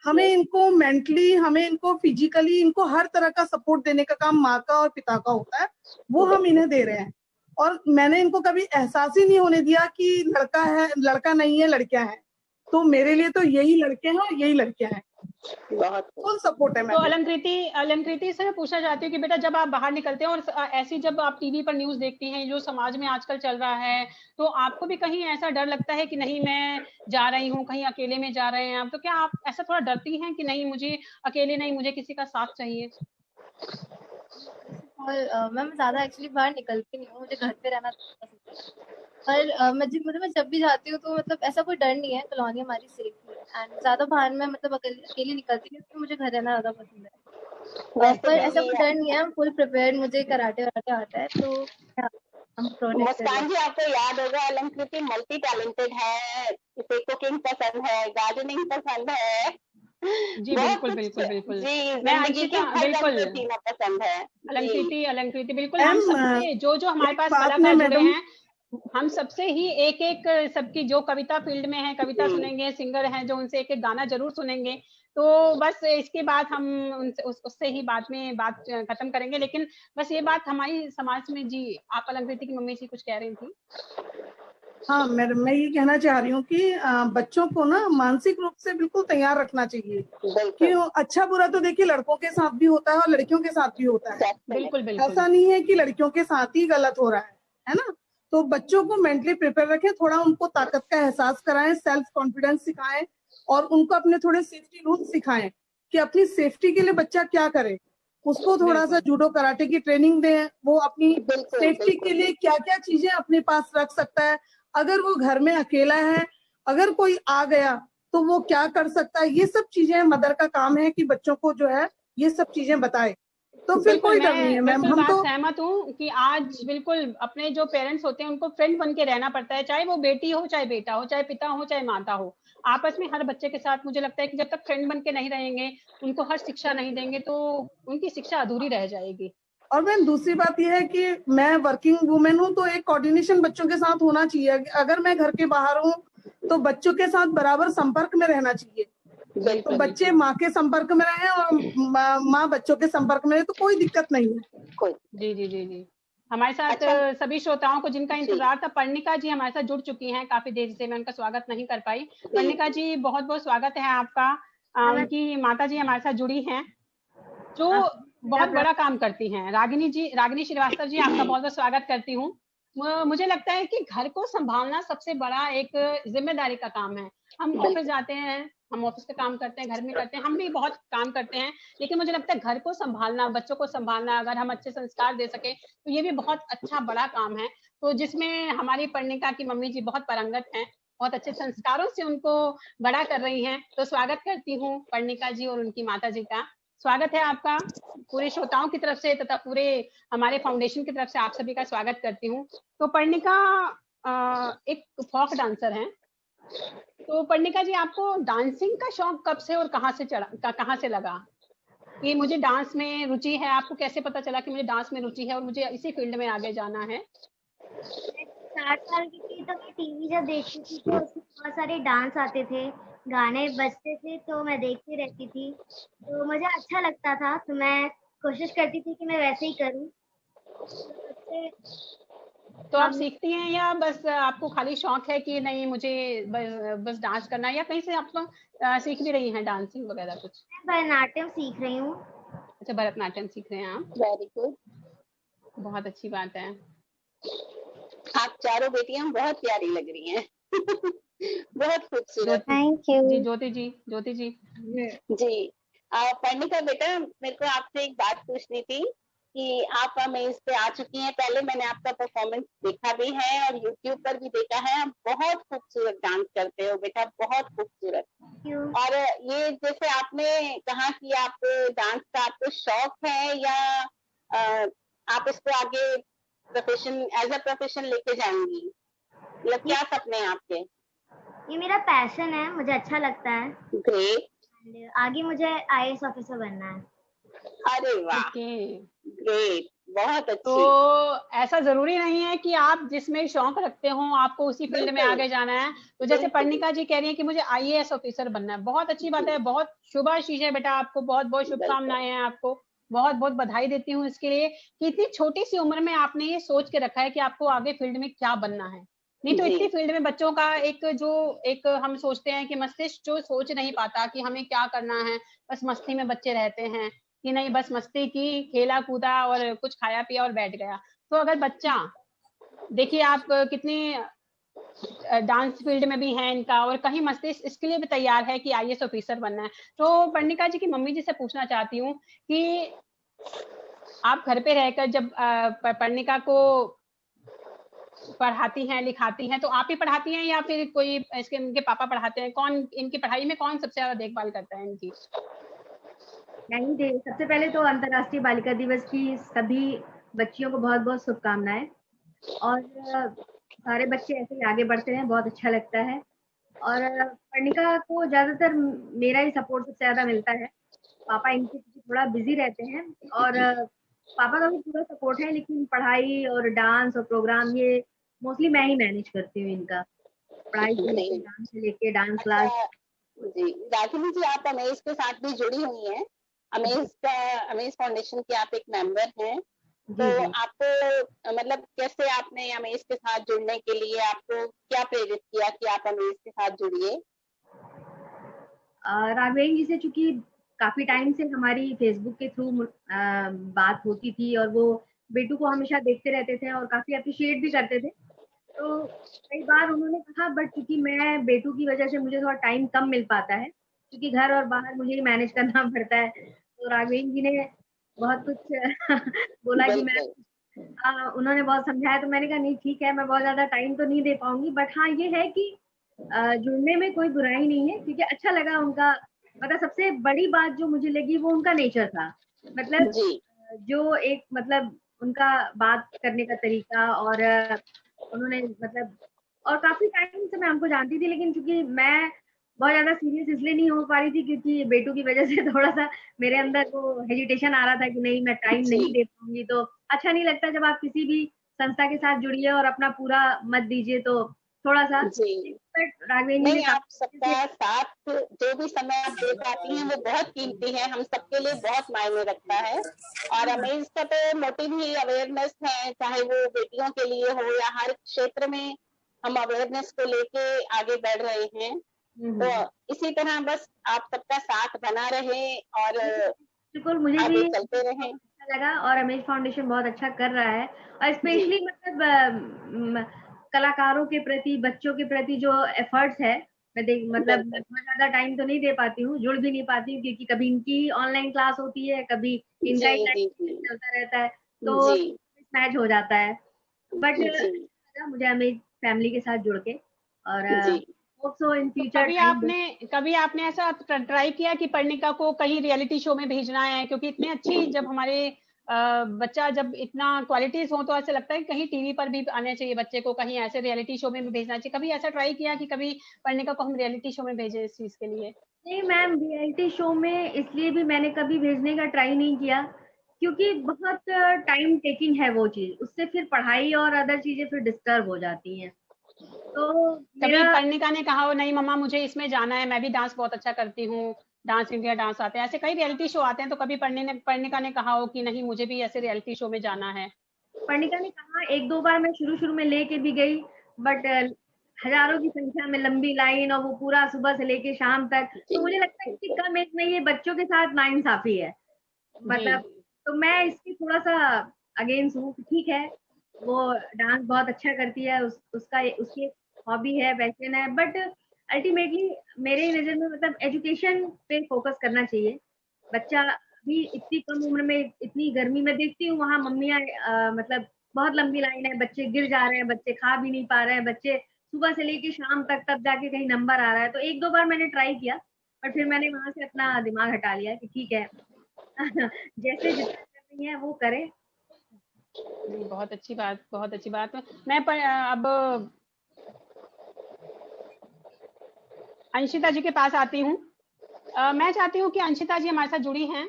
हमें इनको मेंटली, हमें इनको फिजिकली, इनको हर तरह का सपोर्ट देने का काम माँ का और पिता का होता है, वो हम इन्हें दे रहे हैं। और मैंने इनको कभी एहसास ही नहीं होने दिया कि लड़का है, लड़का नहीं है, लड़कियां हैं। तो मेरे लिए तो यही लड़के हैं और यही लड़कियां हैं। बहुत फुल सपोर्ट है। तो अलंकृति से मैं पूछना चाहती हूँ कि बेटा जब आप बाहर निकलते हैं और ऐसी जब आप टीवी पर न्यूज देखती हैं जो समाज में आजकल चल रहा है, तो आपको भी कहीं ऐसा डर लगता है कि नहीं मैं जा रही हूँ, कहीं अकेले में जा रहे हैं आप, तो क्या आप ऐसा थोड़ा डरती हैं कि नहीं मुझे अकेले नहीं, मुझे किसी का साथ चाहिए? और मैं ज्यादा एक्चुअली बाहर निकलती नहीं हूँ, मुझे घर पे रहना पसंद है। पर मैं जब भी जाती हूँ तो मतलब ऐसा कोई डर नहीं है, कॉलोनी हमारी सेफ है एंड ज्यादा बाहर में मतलब अकेले निकलती हूँ तो मुझे घर रहना ज्यादा पसंद है। पर ऐसा कोई डर नहीं है, फुल प्रिपेयर्ड, मुझे कराटे वराटे आता है तो हम मुस्कान जी आपको याद होगा अलंकृति मल्टी टैलेंटेड है, इसे कुकिंग पसंद है, गार्डनिंग पसंद है। जी बिल्कुल बिल्कुल बिल्कुल जी, मैं अंशिता बिल्कुल पसंद है। अलंकृति बिल्कुल हम सबसे जो हमारे पास कलाकार जुड़े हैं, हम सबसे ही एक सबकी जो कविता फील्ड में है कविता सुनेंगे, सिंगर हैं जो उनसे एक गाना जरूर सुनेंगे। तो बस इसके बाद हम उससे ही बात खत्म करेंगे। लेकिन बस ये बात हमारी समाज में, जी आप अलंकृति की मम्मी जी कुछ कह रही थी? हाँ, मैं ये कहना चाह रही हूँ कि बच्चों को ना मानसिक रूप से बिल्कुल तैयार रखना चाहिए कि अच्छा बुरा तो देखिए लड़कों के साथ भी होता है और लड़कियों के साथ भी होता है। बिल्कुल ऐसा नहीं है कि लड़कियों के साथ ही गलत हो रहा है ना। तो बच्चों को मेंटली प्रिपेयर रखें, थोड़ा उनको ताकत का एहसास कराएं, सेल्फ कॉन्फिडेंस सिखाएं और उनको अपने थोड़े सेफ्टी रूल्स सिखाएं कि अपनी सेफ्टी के लिए बच्चा क्या करे। उसको थोड़ा सा जूडो कराटे की ट्रेनिंग दें, वो अपनी सेफ्टी के लिए क्या क्या चीजें अपने पास रख सकता है। अगर वो घर में अकेला है, अगर कोई आ गया तो वो क्या कर सकता है, ये सब चीजें मदर का काम है कि बच्चों को जो है ये सब चीजें बताए। तो फिर कोई डर नहीं है मैम। हम तो सहमत हूँ कि आज बिल्कुल अपने जो पेरेंट्स होते हैं उनको फ्रेंड बन के रहना पड़ता है, चाहे वो बेटी हो, चाहे बेटा हो, चाहे पिता हो, चाहे माता हो। आपस में हर बच्चे के साथ मुझे लगता है कि जब तक फ्रेंड बन के नहीं रहेंगे, उनको हर शिक्षा नहीं देंगे तो उनकी शिक्षा अधूरी रह जाएगी। और मैम दूसरी बात यह है कि मैं वर्किंग वुमेन हूँ तो एक कोऑर्डिनेशन बच्चों के साथ होना चाहिए। अगर मैं घर के बाहर हूँ तो बच्चों के साथ बराबर संपर्क में रहना चाहिए। तो बच्चे माँ के संपर्क में रहे और माँ बच्चों के संपर्क में रहे तो कोई दिक्कत नहीं है। जी हमारे साथ सभी श्रोताओं को जिनका इंतजार था, पर्णिका जी हमारे साथ जुड़ चुकी हैं काफी देर से, मैं उनका स्वागत नहीं कर पाई। पर्णिका जी बहुत बहुत स्वागत है आपका। उनकी माता जी हमारे साथ जुड़ी हैं जो बहुत बड़ा काम करती हैं। रागिनी श्रीवास्तव जी आपका बहुत बहुत स्वागत करती हूँ। मुझे लगता है कि घर को संभालना सबसे बड़ा एक जिम्मेदारी का काम है। हम ऑफिस जाते हैं, हम ऑफिस का काम करते हैं, घर में करते हैं, हम भी बहुत काम करते हैं, लेकिन मुझे लगता है घर को संभालना, बच्चों को संभालना, अगर हम अच्छे संस्कार दे सके तो ये भी बहुत अच्छा बड़ा काम है। तो जिसमें हमारी पर्णिका की मम्मी जी बहुत पारंगत हैं, बहुत अच्छे संस्कारों से उनको बड़ा कर रही हैं। तो स्वागत करती हूँ पर्णिका जी और उनकी माता जी का। स्वागत है आपका पूरे श्रोताओं की तरफ से तथा पूरे हमारे फाउंडेशन की तरफ से, आप सभी का स्वागत करती हूँ। तो पर्णिका एक फोक डांसर हैं। तो पर्णिका जी आपको डांसिंग का शौक कब से और कहाँ से लगा कि मुझे डांस में रुचि है? आपको कैसे पता चला कि मुझे डांस में रुचि है और मुझे इसी फील्ड में आगे जाना है? 7 साल की थी तो मैं टीवी जब देखती थी तो उसमें बहुत सारे डांस आते थे, गाने बजते थे तो मैं देखती रहती थी, तो मुझे अच्छा लगता था, तो मैं कोशिश करती थी कि मैं वैसे ही करूं। तो आप सीखती हैं या बस आपको खाली शौक है कि नहीं मुझे बस डांस करना है, या कहीं से आप लोग सीख भी रही हैं डांसिंग वगैरह कुछ? मैं भरतनाट्यम सीख रही हूँ। अच्छा, भरतनाट्यम सीख रहे हैं आप, वेरी गुड। बहुत अच्छी बात है। आप चारों बेटियां बहुत प्यारी लग रही हैं। बहुत खूबसूरत। Thank you. जी ज्योति जी, ज्योति जी। जी पर्णिका बेटा, मेरे को आपसे एक बात पूछनी थी कि आप अमेज पे आ चुकी हैं, पहले मैंने आपका परफॉर्मेंस देखा भी है और यूट्यूब पर भी देखा है। आप बहुत खूबसूरत डांस करते हो बेटा, बहुत खूबसूरत। और ये जैसे आपने कहा कि आप डांस का आपको शौक है या आप इसको आगे प्रोफेशन एज अ प्रोफेशन लेके जाएंगी, मतलब क्या सपने हैं आपके? ये मेरा पैशन है, मुझे अच्छा लगता है। ग्रेट। आगे मुझे IAS ऑफिसर बनना है। अरे वाह, ग्रेट, बहुत अच्छी। तो ऐसा जरूरी नहीं है कि आप जिसमें शौक रखते हो आपको उसी फील्ड में आगे जाना है। तो जैसे पर्णिका जी कह रही हैं कि मुझे IAS ऑफिसर बनना है, बहुत अच्छी बात है, बहुत शुभाशीष है बेटा, आपको बहुत बहुत शुभकामनाएं हैं। आपको बहुत बहुत बधाई देती हूँ इसके लिए कि इतनी छोटी सी उम्र में आपने ये सोच के रखा है कि आपको आगे फील्ड में क्या बनना है। नहीं तो इतनी फील्ड में बच्चों का एक हम सोचते हैं कि मस्तिष्क जो सोच नहीं पाता कि हमें क्या करना है, बस मस्ती में बच्चे रहते हैं कि नहीं बस मस्ती की, खेला कूदा और कुछ खाया पिया और बैठ गया। तो अगर बच्चा, देखिए आप कितनी डांस फील्ड में भी है इनका और कहीं मस्तिष्क इसके लिए भी तैयार है कि IAS ऑफिसर बनना है। तो पर्णिका जी की मम्मी जी से पूछना चाहती हूँ कि आप घर पे रहकर जब पर्णिका को पढ़ाती हैं लिखाती हैं, तो आप ही पढ़ाती हैं या फिर कोई इनके पापा पढ़ाते हैं? कौन इनकी पढ़ाई में कौन सबसे ज्यादा देखभाल करता है इनकी? नहीं, सबसे पहले तो अंतर्राष्ट्रीय बालिका दिवस की सभी बच्चियों को बहुत बहुत शुभकामनाएं। और सारे बच्चे ऐसे ही आगे बढ़ते हैं, बहुत अच्छा लगता है। और पर्णिका को ज्यादातर मेरा ही सपोर्ट सबसे ज्यादा मिलता है। पापा इनके पीछे थोड़ा बिजी रहते हैं और पापा का भी पूरा सपोर्ट है, लेकिन पढ़ाई और डांस और प्रोग्राम ये मोस्टली मैं ही मैनेज करती हूँ इनका, पढ़ाई से लेके डांस से लेके डांस क्लास। जी रागिनी जी, आप अमेज के साथ भी जुड़ी हुई हैं, अमेज फाउंडेशन के आप एक मेंबर हैं, तो आपको मतलब कैसे आपने अमेज के साथ जुड़ने के लिए आपको क्या प्रेरित किया कि आप अमेज के साथ जुड़िए? राघवेंद्र जी से चूंकि काफी टाइम से हमारी फेसबुक के थ्रू बात होती थी और वो बेटू को हमेशा देखते रहते थे और काफी अप्रिशिएट भी करते थे। तो कई बार उन्होंने कहा, बट क्योंकि मैं बेटू की वजह से मुझे थोड़ा टाइम कम मिल पाता है, क्योंकि घर और बाहर मुझे ही मैनेज करना पड़ता है। तो राघवेंद्र जी ने बहुत कुछ बोला कि मैं उन्होंने बहुत समझाया, तो मैंने कहा नहीं ठीक है, मैं बहुत ज्यादा टाइम तो नहीं दे पाऊंगी, बट हाँ ये है कि जुड़ने में कोई बुराई नहीं है, क्योंकि अच्छा लगा उनका। मतलब सबसे बड़ी बात जो मुझे लगी वो उनका नेचर था, मतलब जो एक मतलब उनका बात करने का तरीका, और उन्होंने मतलब, और काफी टाइम से मैं उनको जानती थी, लेकिन क्योंकि मैं बहुत ज्यादा सीरियस इसलिए नहीं हो पा रही थी क्योंकि बेटू की वजह से थोड़ा सा मेरे अंदर वो हेजिटेशन आ रहा था कि नहीं मैं टाइम नहीं दे पाऊंगी। तो अच्छा नहीं लगता जब आप किसी भी संस्था के साथ जुड़िए और अपना पूरा मत दीजिए, तो थोड़ा सा राघवेंद्र नहीं, आप सबका साथ जो भी समय आप दे पाती हैं वो बहुत कीमती है, हम सबके लिए बहुत मायने रखता है। और अमेज का तो मोटिव ही अवेयरनेस है, चाहे वो बेटियों के लिए हो या हर क्षेत्र में हम अवेयरनेस को लेके आगे बढ़ रहे हैं। तो इसी तरह बस आप सबका साथ बना रहे और बिल्कुल, मुझे भी चलते रहे अच्छा लगा। और अमेज फाउंडेशन बहुत अच्छा कर रहा है, और स्पेशली मतलब कलाकारों के प्रति, बच्चों के प्रति जो एफर्ट्स है, मैं मतलब बहुत ज्यादा टाइम तो नहीं दे पाती हूँ, जुड़ भी नहीं पाती हूँ, क्योंकि कभी इनकी ऑनलाइन क्लास होती है, कभी इनका चलता रहता है, तो मैच हो जाता है। बट मुझे अमेज फैमिली के साथ जुड़ के, और इन फ्यूचर कभी आपने ऐसा ट्राई किया कि पर्णिका को कहीं रियलिटी शो में भेजना है? क्योंकि इतने अच्छी जब हमारे बच्चा जब इतना क्वालिटीज हो तो ऐसा लगता है कि कहीं टीवी पर भी आना चाहिए बच्चे को, कहीं ऐसे रियलिटी शो में भी भेजना चाहिए। कभी ऐसा ट्राई किया कि कभी पर्णिका को हम रियलिटी शो में भेजें इस चीज के लिए? नहीं मैम, रियलिटी शो में इसलिए भी मैंने कभी भेजने का ट्राई नहीं किया क्योंकि बहुत टाइम टेकिंग है वो चीज, उससे फिर पढ़ाई और अदर चीजें फिर डिस्टर्ब हो जाती हैं। तो कभी मेरा पर्णिका ने कहा हो नहीं मम्मा मुझे इसमें जाना है, मैं भी डांस बहुत अच्छा करती हूँ, डांस इंडिया डांस आते हैं, ऐसे कई रियलिटी शो आते हैं, तो कभी पर्णिका ने कहा हो कि नहीं मुझे भी ऐसे रियलिटी शो में जाना है? पर्णिका ने कहा, एक दो बार मैं शुरू में लेके भी गई, बट हजारों की संख्या में लंबी लाइन, और वो पूरा सुबह से लेके शाम तक, तो मुझे लगता है इसकी कम एज में ये बच्चों के साथ नाइंसाफी है। मतलब तो मैं इसकी थोड़ा सा अगेंस्ट हूँ कि ठीक है, वो डांस बहुत अच्छा करती है, उसकी हॉबी है, पैशन है, बट अल्टीमेटली मेरे नजर में मतलब एजुकेशन पे फोकस करना चाहिए। बच्चा भी इतनी कम उम्र में, इतनी गर्मी में देखती हूँ वहां मम्मियाँ मतलब बहुत लंबी लाइन है, बच्चे गिर जा रहे हैं, बच्चे खा भी नहीं पा रहे हैं, बच्चे सुबह से लेके शाम तक, तब जाके कहीं नंबर आ रहा है। तो एक दो बार मैंने ट्राई किया, पर फिर मैंने वहां से अपना दिमाग हटा लिया कि ठीक है जैसे जितना कर रही है वो करे। बहुत अच्छी बात, बहुत अच्छी बात। अब अंशिता जी के पास आती हूँ। मैं चाहती हूँ कि अंशिता जी हमारे साथ जुड़ी हैं।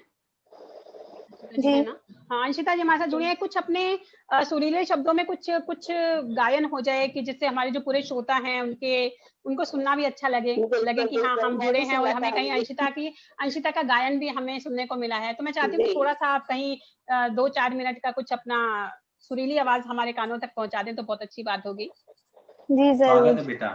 जी है ना? हाँ, अंशिता जी हमारे साथ जुड़ी हैं। कुछ अपने सुरीले शब्दों में कुछ गायन हो जाए कि जिससे हमारे जो पूरे श्रोता हैं उनको सुनना भी अच्छा लगे कि हाँ हम जुड़े हैं, और हमें कहीं अंशिता का गायन भी हमें सुनने को मिला है। तो मैं चाहती हूँ थोड़ा सा आप कहीं 2-4 मिनट का कुछ अपना सुरीली आवाज हमारे कानों तक पहुंचा दें तो बहुत अच्छी बात होगी। जी जरूर बेटा।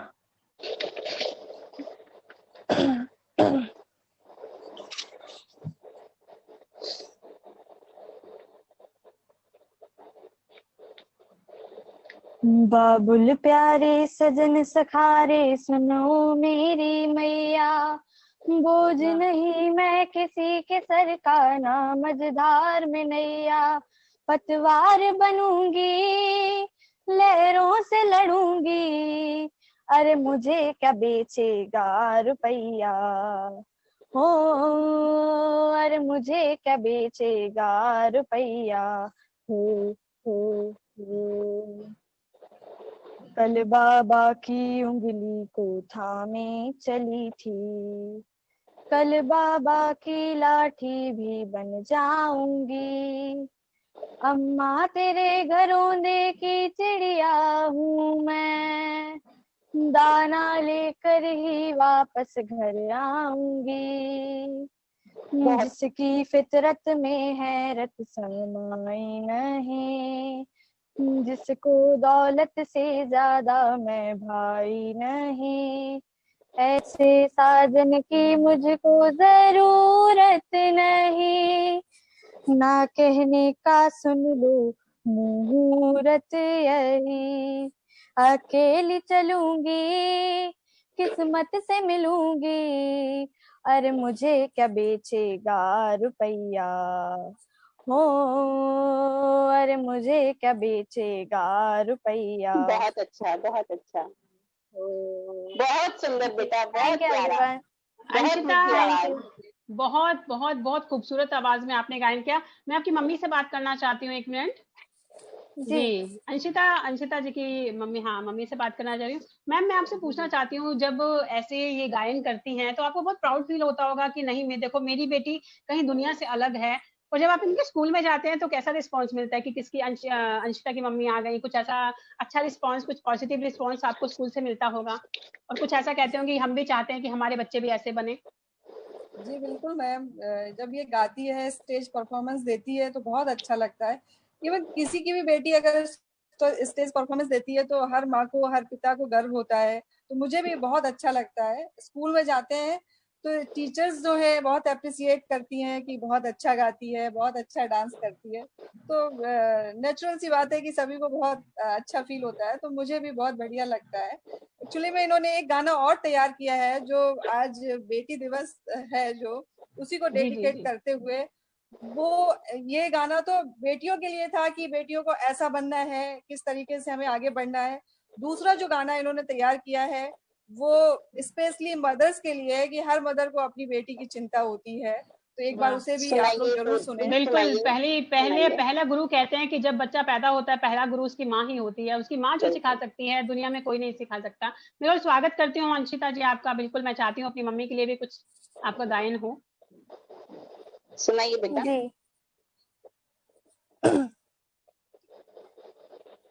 बाबुल प्यारे सजन सखारे सुनो मेरी मैया, बोझ नहीं मैं किसी के सर का, ना मझधार में नैया, पतवार बनूंगी लहरों से लड़ूंगी, अरे मुझे क्या बेचेगा रुपैया, हो अरे मुझे क्या बेचेगा रुपैया, हो हो हो। कल बाबा की उंगली को थामे चली थी, कल बाबा की लाठी भी बन जाऊंगी, अम्मा तेरे घरौंदे की चिड़िया हूँ मैं, दाना लेकर ही वापस घर आऊंगी, जिसकी फितरत में हैरत समाई नहीं, जिसको दौलत से ज्यादा मैं भाई नहीं, ऐसे साजन की मुझको जरूरत नहीं, ना कहने का सुन लो मुहूर्त यही, अकेली चलूंगी किस्मत से मिलूंगी, अरे मुझे क्या बेचेगा रुपैया, हो अरे मुझे क्या बेचेगा रुपैया। बहुत अच्छा, बहुत अच्छा, बहुत सुंदर बेटा, बहुत प्यारा, अंशिता बहुत बहुत बहुत खूबसूरत आवाज में आपने गायन किया। मैं आपकी मम्मी से बात करना चाहती हूँ 1 मिनट। जी अंशिता जी की मम्मी, हाँ मम्मी से बात करना चाह रही हूँ। मैम मैं आपसे पूछना चाहती हूँ, जब ऐसे ये गायन करती हैं तो आपको बहुत प्राउड फील होता होगा कि नहीं मैं देखो मेरी बेटी कहीं दुनिया से अलग है, और जब आप इनके स्कूल में जाते हैं तो कैसा रिस्पांस मिलता है कि किसकी अंशिता की मम्मी आ गई, कुछ ऐसा अच्छा रिस्पांस, कुछ पॉजिटिव रिस्पांस आपको स्कूल से मिलता होगा, और कुछ ऐसा कहते होंगे हम भी चाहते हैं कि हमारे बच्चे भी ऐसे बने? जी बिल्कुल मैम, जब ये गाती है, स्टेज परफॉर्मेंस देती है तो बहुत अच्छा लगता है। इवन किसी की भी बेटी अगर तो स्टेज परफॉर्मेंस देती है तो हर माँ को, हर पिता को गर्व होता है। तो मुझे भी बहुत अच्छा लगता है। स्कूल में जाते हैं तो टीचर्स जो है बहुत अप्रिशिएट करती हैं कि बहुत अच्छा गाती है, बहुत अच्छा डांस करती है। तो नेचुरल सी बात है कि सभी को बहुत अच्छा फील होता है, तो मुझे भी बहुत बढ़िया लगता है। एक्चुअली में इन्होंने एक गाना और तैयार किया है जो आज बेटी दिवस है, जो उसी को डेडिकेट करते हुए, वो ये गाना तो बेटियों के लिए था कि बेटियों को ऐसा बनना है, किस तरीके से हमें आगे बढ़ना है। दूसरा जो गाना इन्होंने तैयार किया है वो स्पेशली मदर्स के लिए है कि हर मदर को अपनी बेटी की चिंता होती है। तो एक बार उसे भी आप लोग जरूर सुने। बिल्कुल, पहला गुरु कहते हैं कि जब बच्चा पैदा होता है पहला गुरु उसकी माँ ही होती है, उसकी माँ जो सिखा सकती है दुनिया में कोई नहीं सिखा सकता। मैं और स्वागत करती हूँ अंशिता जी आपका। बिल्कुल मैं चाहती हूँ अपनी मम्मी के लिए भी कुछ आपका गायन हो। सुनाइए बेटा।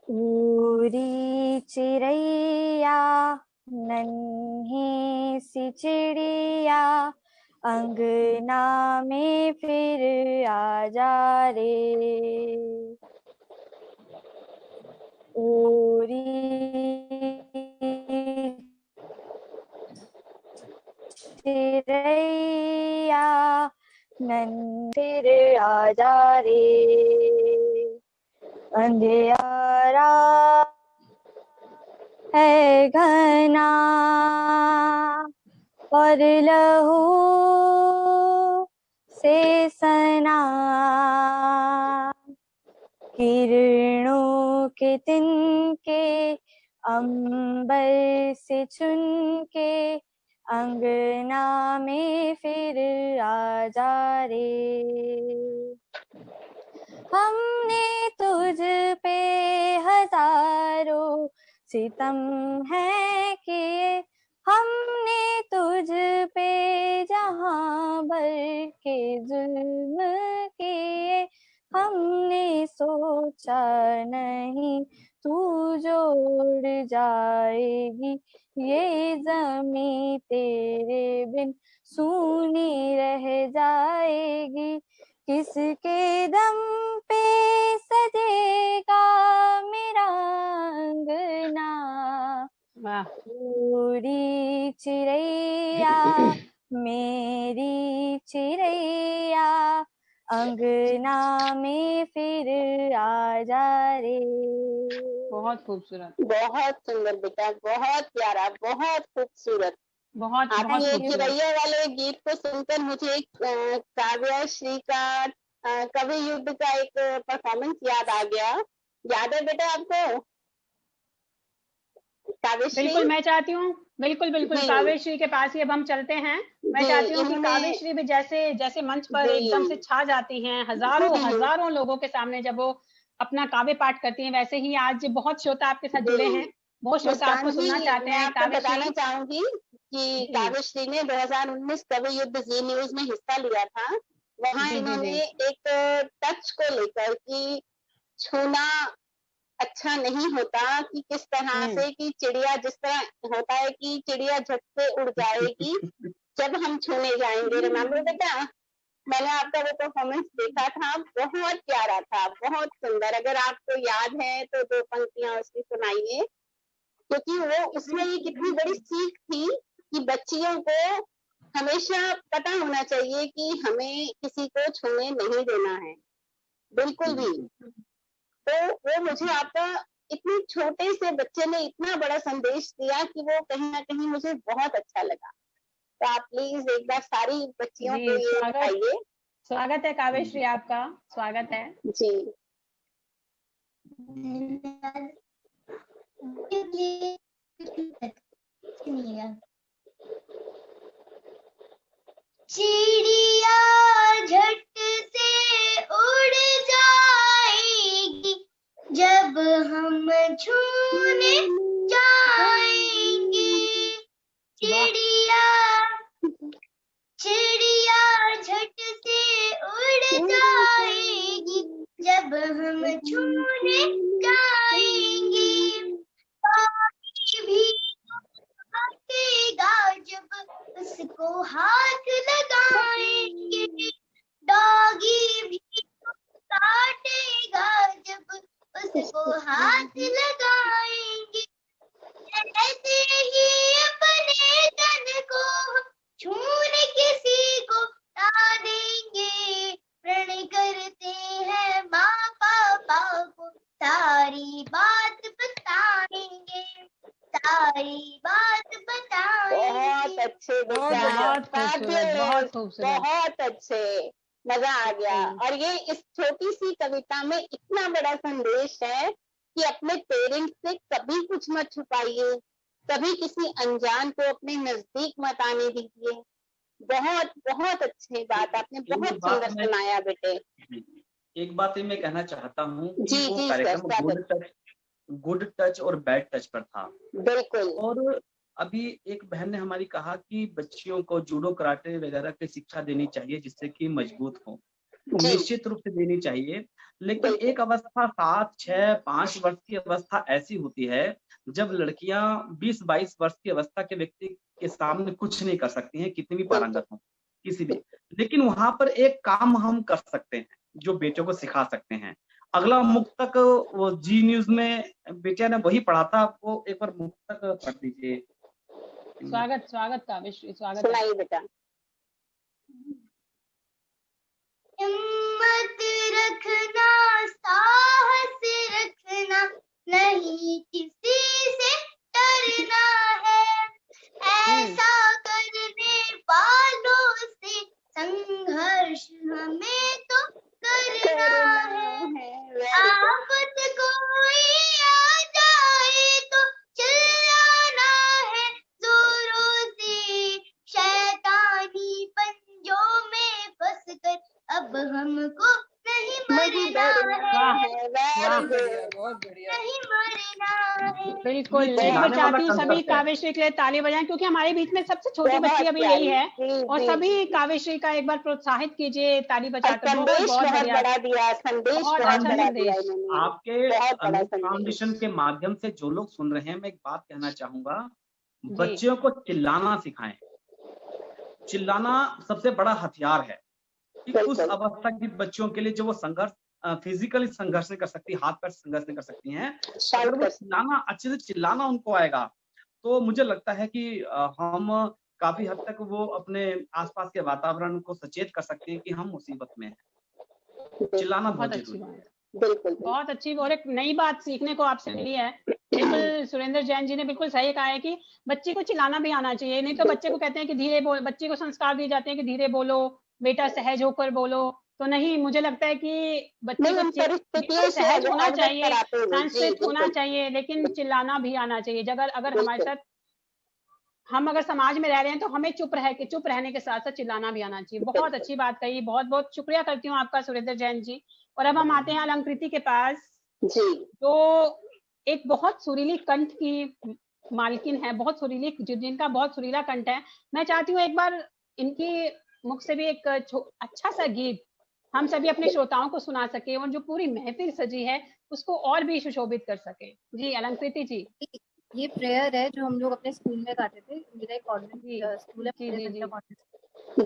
उड़ी चिड़ैया नन्ही सी चिड़िया अंगना में फिर आ जा रे। उड़ी चिड़ैया नन्ही फिर आ जा रे। अंधियारा है घना और लहू से सना, किरणों के तिनके अंबर से चुन के अंगना में फिर आ जा रे। हमने तुझ पे हजारों सितम है किए, हमने तुझ पे जहां भर के जुल्म किए, हमने सोचा नहीं तू जोड़ जाएगी ये ज़मीं तेरे बिन सूनी रह जाएगी। किसके दम पे सजेगा मेरा अंगना। वाह, उड़ी चिड़ैया मेरी चिड़ैया अंगना में फिर आ जा रे। बहुत खूबसूरत, बहुत सुंदर बेटा, बहुत प्यारा, बहुत खूबसूरत। बहुत बहुत आपके खूबसूरत। चिड़ैया वाले गीत को सुनकर मुझे काव्या श्री का कवि युद्ध का एक परफॉर्मेंस याद आ गया। याद है बेटा आपको काव्यश्री? बिल्कुल, मैं चाहती हूँ, बिल्कुल बिल्कुल जी। काव्यश्री के पास ही अब हम चलते हैं। मैं जी, चाहती हूँ कि इन्होंने- काव्यश्री भी जैसे जैसे मंच पर जी। एकदम से छा जाती हैं, हजारों हजारों लोगों के सामने जब वो अपना काव्य पाठ करती हैं, वैसे ही आज बहुत श्रोता आपके साथ जुड़े हैं, बहुत श्रोता आपको मुस्कान सुनना जी, चाहते मैं हैं। आपको बताना काव्यश्री, चाहूंगी कि जी। काव्यश्री ने 2019 कवि युद्ध जी न्यूज में हिस्सा लिया था। वहाँ जी, जी, इन्होंने जी। एक टच को लेकर कि छूना अच्छा नहीं होता, कि किस तरह से कि चिड़िया जिस तरह होता है कि चिड़िया झट से उड़ जाएगी जब हम छूने जाएंगे। रिमेम्बर बेटा, मैंने आपका वो परफॉर्मेंस देखा था, बहुत प्यारा था, बहुत सुंदर। अगर आपको याद है तो 2 पंक्तियां उसकी सुनाइए, क्योंकि वो उसमें ये कितनी बड़ी सीख थी कि बच्चियों को हमेशा पता होना चाहिए कि हमें किसी को छूने नहीं देना है, बिल्कुल भी। तो वो मुझे आपका इतने छोटे से बच्चे ने इतना बड़ा संदेश दिया कि वो कहीं ना कहीं मुझे बहुत अच्छा लगा। तो आप प्लीज एक बार सारी बच्चियों जी, को ये बताइए। स्वागत है काव्यश्री, आपका स्वागत है। जी। चिड़िया झट से उड़ जाएगी जब हम छूने जाएंगे। चिड़िया चिड़िया झट से उड़ जाएगी जब हम छूने जाएंगे। पानी भी काटेगा जब उसको हाथ लगाएंगे। डॉगी भी काटेगा जब उसको हाथ लगाएंगे। ऐसे ही अपने तन को छूने किसी को ना देंगे। प्रण करते हैं माँ पापा को सारी बात बताएंगे, सारी बात बताएंगे। बहुत अच्छे बहुत बेटा, खूबसूरत, बहुत खूबसूरत। बहुत अच्छे, मजा आ गया। जी। और ये इस छोटी सी कविता में इतना बड़ा संदेश है कि अपने पेरेंट्स से कभी कुछ मत छुपाइए, कभी किसी अनजान को अपने नजदीक मत आने दीजिए। बहुत बहुत अच्छी बात, आपने बहुत सुंदर सुनाया बेटे। एक बात ही मैं कहना चाहता हूँ कि जी, वो जी, कार्यक्रम गुड टच और बैड टच पर था। बिल्कुल। और अभी एक बहन ने हमारी कहा कि बच्चियों को जूडो कराटे वगैरह की शिक्षा देनी चाहिए जिससे कि मजबूत हो। निश्चित रूप से देनी चाहिए। लेकिन एक अवस्था 7, 6, 5 वर्ष की अवस्था ऐसी होती है जब लड़कियां 20-22 वर्ष की अवस्था के व्यक्ति के सामने कुछ नहीं कर सकती हैं, कितनी भी पारंगत हो किसी भी। लेकिन वहां पर एक काम हम कर सकते हैं जो बेटियों को सिखा सकते हैं। अगला मुक्तक वो जी न्यूज में बेटिया ने वही पढ़ा था, वो एक बार मुक्तक पढ़ दीजिए। स्वागत काव्यश्री, स्वागत है। सुनाइए बेटा। हिम्मत रखना, साहस रखना, नहीं किसी से डरना है, ऐसा करने वालों से संघर्ष हमें तो करना है। आफत कोई आ जाए तो चिल्लाना है जोरों से, शैतानी पंजों में फंसकर अब हमको नहीं मरना है, बहुत बढ़िया। नहीं मरना है। बिल्कुल, मैं चाहती हूँ सभी काव्यश्री के लिए ताली बजाएं, क्योंकि हमारे बीच में सबसे छोटी बच्ची अभी यही है। और सभी काव्यश्री का एक बार प्रोत्साहित कीजिए ताली बजाकर। बहुत बड़ा दिया संदेश, बहुत अच्छा संदेश। आपके फाउंडेशन के माध्यम से जो लोग सुन रहे हैं, मैं एक बात कहना चाहूंगा, बच्चियों को चिल्लाना सिखाएं। चिल्लाना सबसे बड़ा हथियार है कि उस अवस्था की बच्चियों के लिए जो वो संघर्ष फिजिकली संघर्ष नहीं कर सकती, हाथ पैर संघर्ष नहीं कर सकती हैं, अगर वो चिल्लाना अच्छे से चिल्लाना उनको आएगा तो मुझे लगता है कि हम काफी हद तक वो अपने आसपास के वातावरण को सचेत कर सकते हैं कि हम मुसीबत में हैं। चिल्लाना बहुत जरूरी है। बिल्कुल, बहुत अच्छी और एक नई बात सीखने को आपसे मिली है। बिल्कुल सुरेंद्र जैन जी ने बिल्कुल सही कहा है कि बच्चे को चिल्लाना भी आना चाहिए। नहीं तो बच्चे को कहते हैं कि धीरे बोल, बच्चे को संस्कार दिए जाते हैं कि धीरे बोलो बेटा, सहज होकर बोलो, तो नहीं, मुझे लगता है कि बच्चे को सहज होना चाहिए, संस्कृत होना चाहिए, लेकिन चिल्लाना भी आना चाहिए। अगर हमारे साथ हम अगर समाज में रह रहे हैं तो हमें चुप रहने के साथ साथ चिल्लाना भी आना चाहिए। बहुत अच्छी बात कही, बहुत बहुत शुक्रिया करती हूँ आपका सुरेंद्र जैन जी। और अब हम आते हैं अलंकृति के पास जी, तो एक बहुत सुरीली कंठ की मालकिन है, बहुत सुरीली, जिनका बहुत सुरीला कंठ है। मैं चाहती हूँ एक बार इनकी मुख से भी एक अच्छा सा गीत हम सभी अपने श्रोताओं को सुना सके और जो पूरी महफिल सजी है उसको और भी सुशोभित कर सके। जी अलंकृति जी। ये प्रेयर है जो हम लोग अपने स्कूल में गाते थे। मेरा एक कॉन्वेंट स्कूल है, तो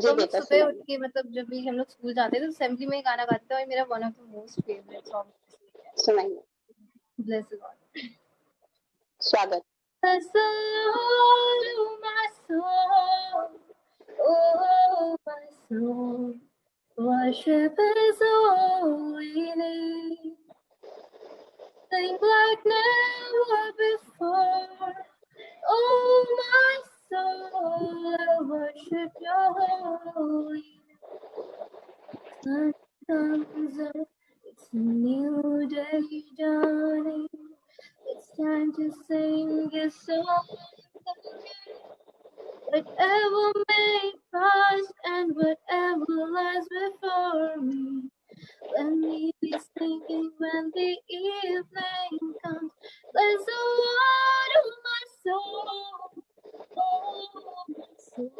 हम सुबह उठ के मतलब जब भी हम लोग स्कूल जाते थे तो असेंबली में गाना गाते थे और मेरा one of the most favourite song. सुनाइए। Bless God. स्वागत। Oh, my soul, worship His holy name. Sing like never before. Oh, my soul, I worship Your holy name. Sun comes up, it's a new day dawning. It's time to sing His song again. Whatever may pass and whatever lies before me, let me be singing when the evening comes. Bless the Lord, oh my soul, oh my soul,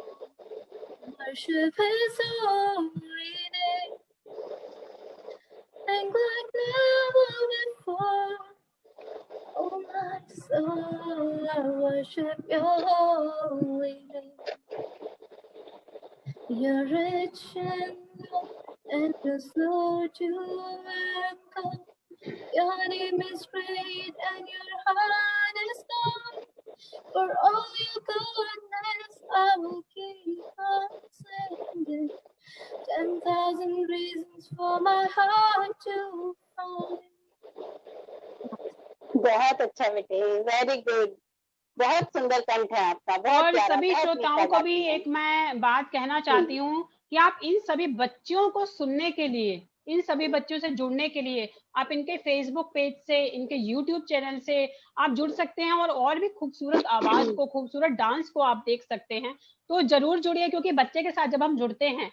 worship His holy name. Sing like never before. Oh my soul, I worship Your holy name. You're rich in love and You're slow to anger. Your name is great and Your heart is kind. For all Your goodness, I will keep on singing. 10,000 reasons for my heart to find. बहुत अच्छा बेटे, very good, बहुत सुंदर कंठ है आपका, बहुत और प्यारा। सभी श्रोताओं को भी एक मैं बात कहना चाहती हूँ कि आप इन सभी बच्चियों को सुनने के लिए, इन सभी बच्चों से जुड़ने के लिए आप इनके फेसबुक पेज से, इनके यूट्यूब चैनल से आप जुड़ सकते हैं और भी खूबसूरत आवाज को, खूबसूरत डांस को आप देख सकते हैं। तो जरूर जुड़िए, क्योंकि बच्चे के साथ जब हम जुड़ते हैं,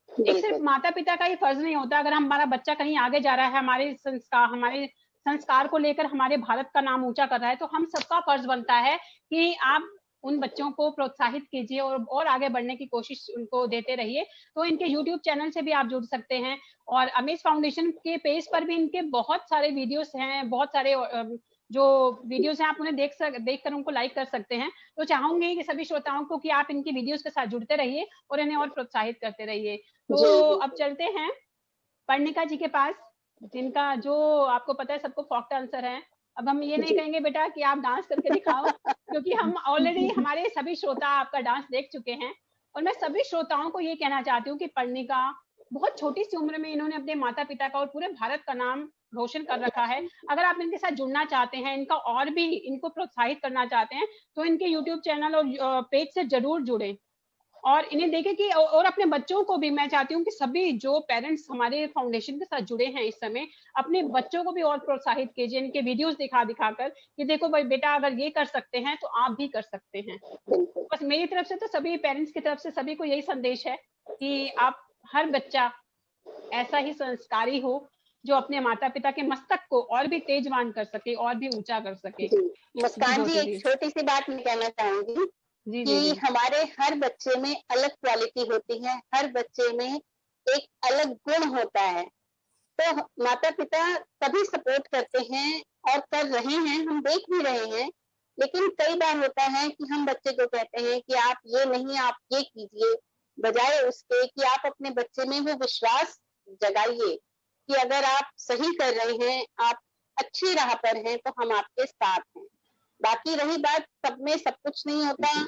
एक सिर्फ माता पिता का ही फर्ज नहीं होता। अगर हमारा बच्चा कहीं आगे जा रहा है, हमारे संस्कार को लेकर हमारे भारत का नाम ऊंचा कर रहा है, तो हम सबका फर्ज बनता है कि आप उन बच्चों को प्रोत्साहित कीजिए और आगे बढ़ने की कोशिश उनको देते रहिए। तो इनके यूट्यूब चैनल से भी आप जुड़ सकते हैं, और अमेज फाउंडेशन के पेज पर भी इनके बहुत सारे वीडियोस हैं, बहुत सारे जो वीडियोस हैं आप उन्हें देखकर उनको लाइक कर सकते हैं। तो चाहूंगी कि सभी श्रोताओं को कि आप इनकी वीडियोस के साथ जुड़ते रहिए और इन्हें और प्रोत्साहित करते रहिए। तो अब चलते हैं पर्णिका जी के पास, जिनका जो आपको पता है सबको फोक डांसर है। अब हम ये नहीं कहेंगे बेटा कि आप डांस करके दिखाओ, क्योंकि हम ऑलरेडी हमारे सभी श्रोता आपका डांस देख चुके हैं। और मैं सभी श्रोताओं को ये कहना चाहती हूँ कि पर्णिका बहुत छोटी सी उम्र में इन्होंने अपने माता पिता का और पूरे भारत का नाम रोशन कर रखा है। अगर आप इनके साथ जुड़ना चाहते हैं, इनका और भी इनको प्रोत्साहित करना चाहते हैं, तो इनके यूट्यूब चैनल और पेज से जरूर जुड़े और इन्हें देखें कि और अपने बच्चों को भी मैं चाहती हूँ कि सभी जो पेरेंट्स हमारे फाउंडेशन के साथ जुड़े हैं इस समय, अपने बच्चों को भी और प्रोत्साहित कीजिए इनके वीडियोस दिखाकर कि देखो भाई बेटा अगर ये कर सकते हैं तो आप भी कर सकते हैं। बस मेरी तरफ से तो सभी पेरेंट्स की तरफ से सभी को यही संदेश है कि आप हर बच्चा ऐसा ही संस्कारी हो जो अपने माता पिता के मस्तक को और भी तेजवान कर सके और भी ऊंचा कर सके। मुस्कान जी, एक छोटी सी बात मैं कहना चाहूंगी कि हमारे हर बच्चे में अलग क्वालिटी होती है, हर बच्चे में एक अलग गुण होता है। तो माता पिता तभी सपोर्ट करते हैं और कर रहे हैं, हम देख भी रहे हैं। लेकिन कई बार होता है कि हम बच्चे को कहते हैं कि आप ये नहीं, आप ये कीजिए, बजाय उसके कि आप अपने बच्चे में वो विश्वास जगाइए कि अगर आप सही कर रहे हैं, आप अच्छी राह पर हैं, तो हम आपके साथ हैं। बाकी रही बात, सब में सब कुछ नहीं होता,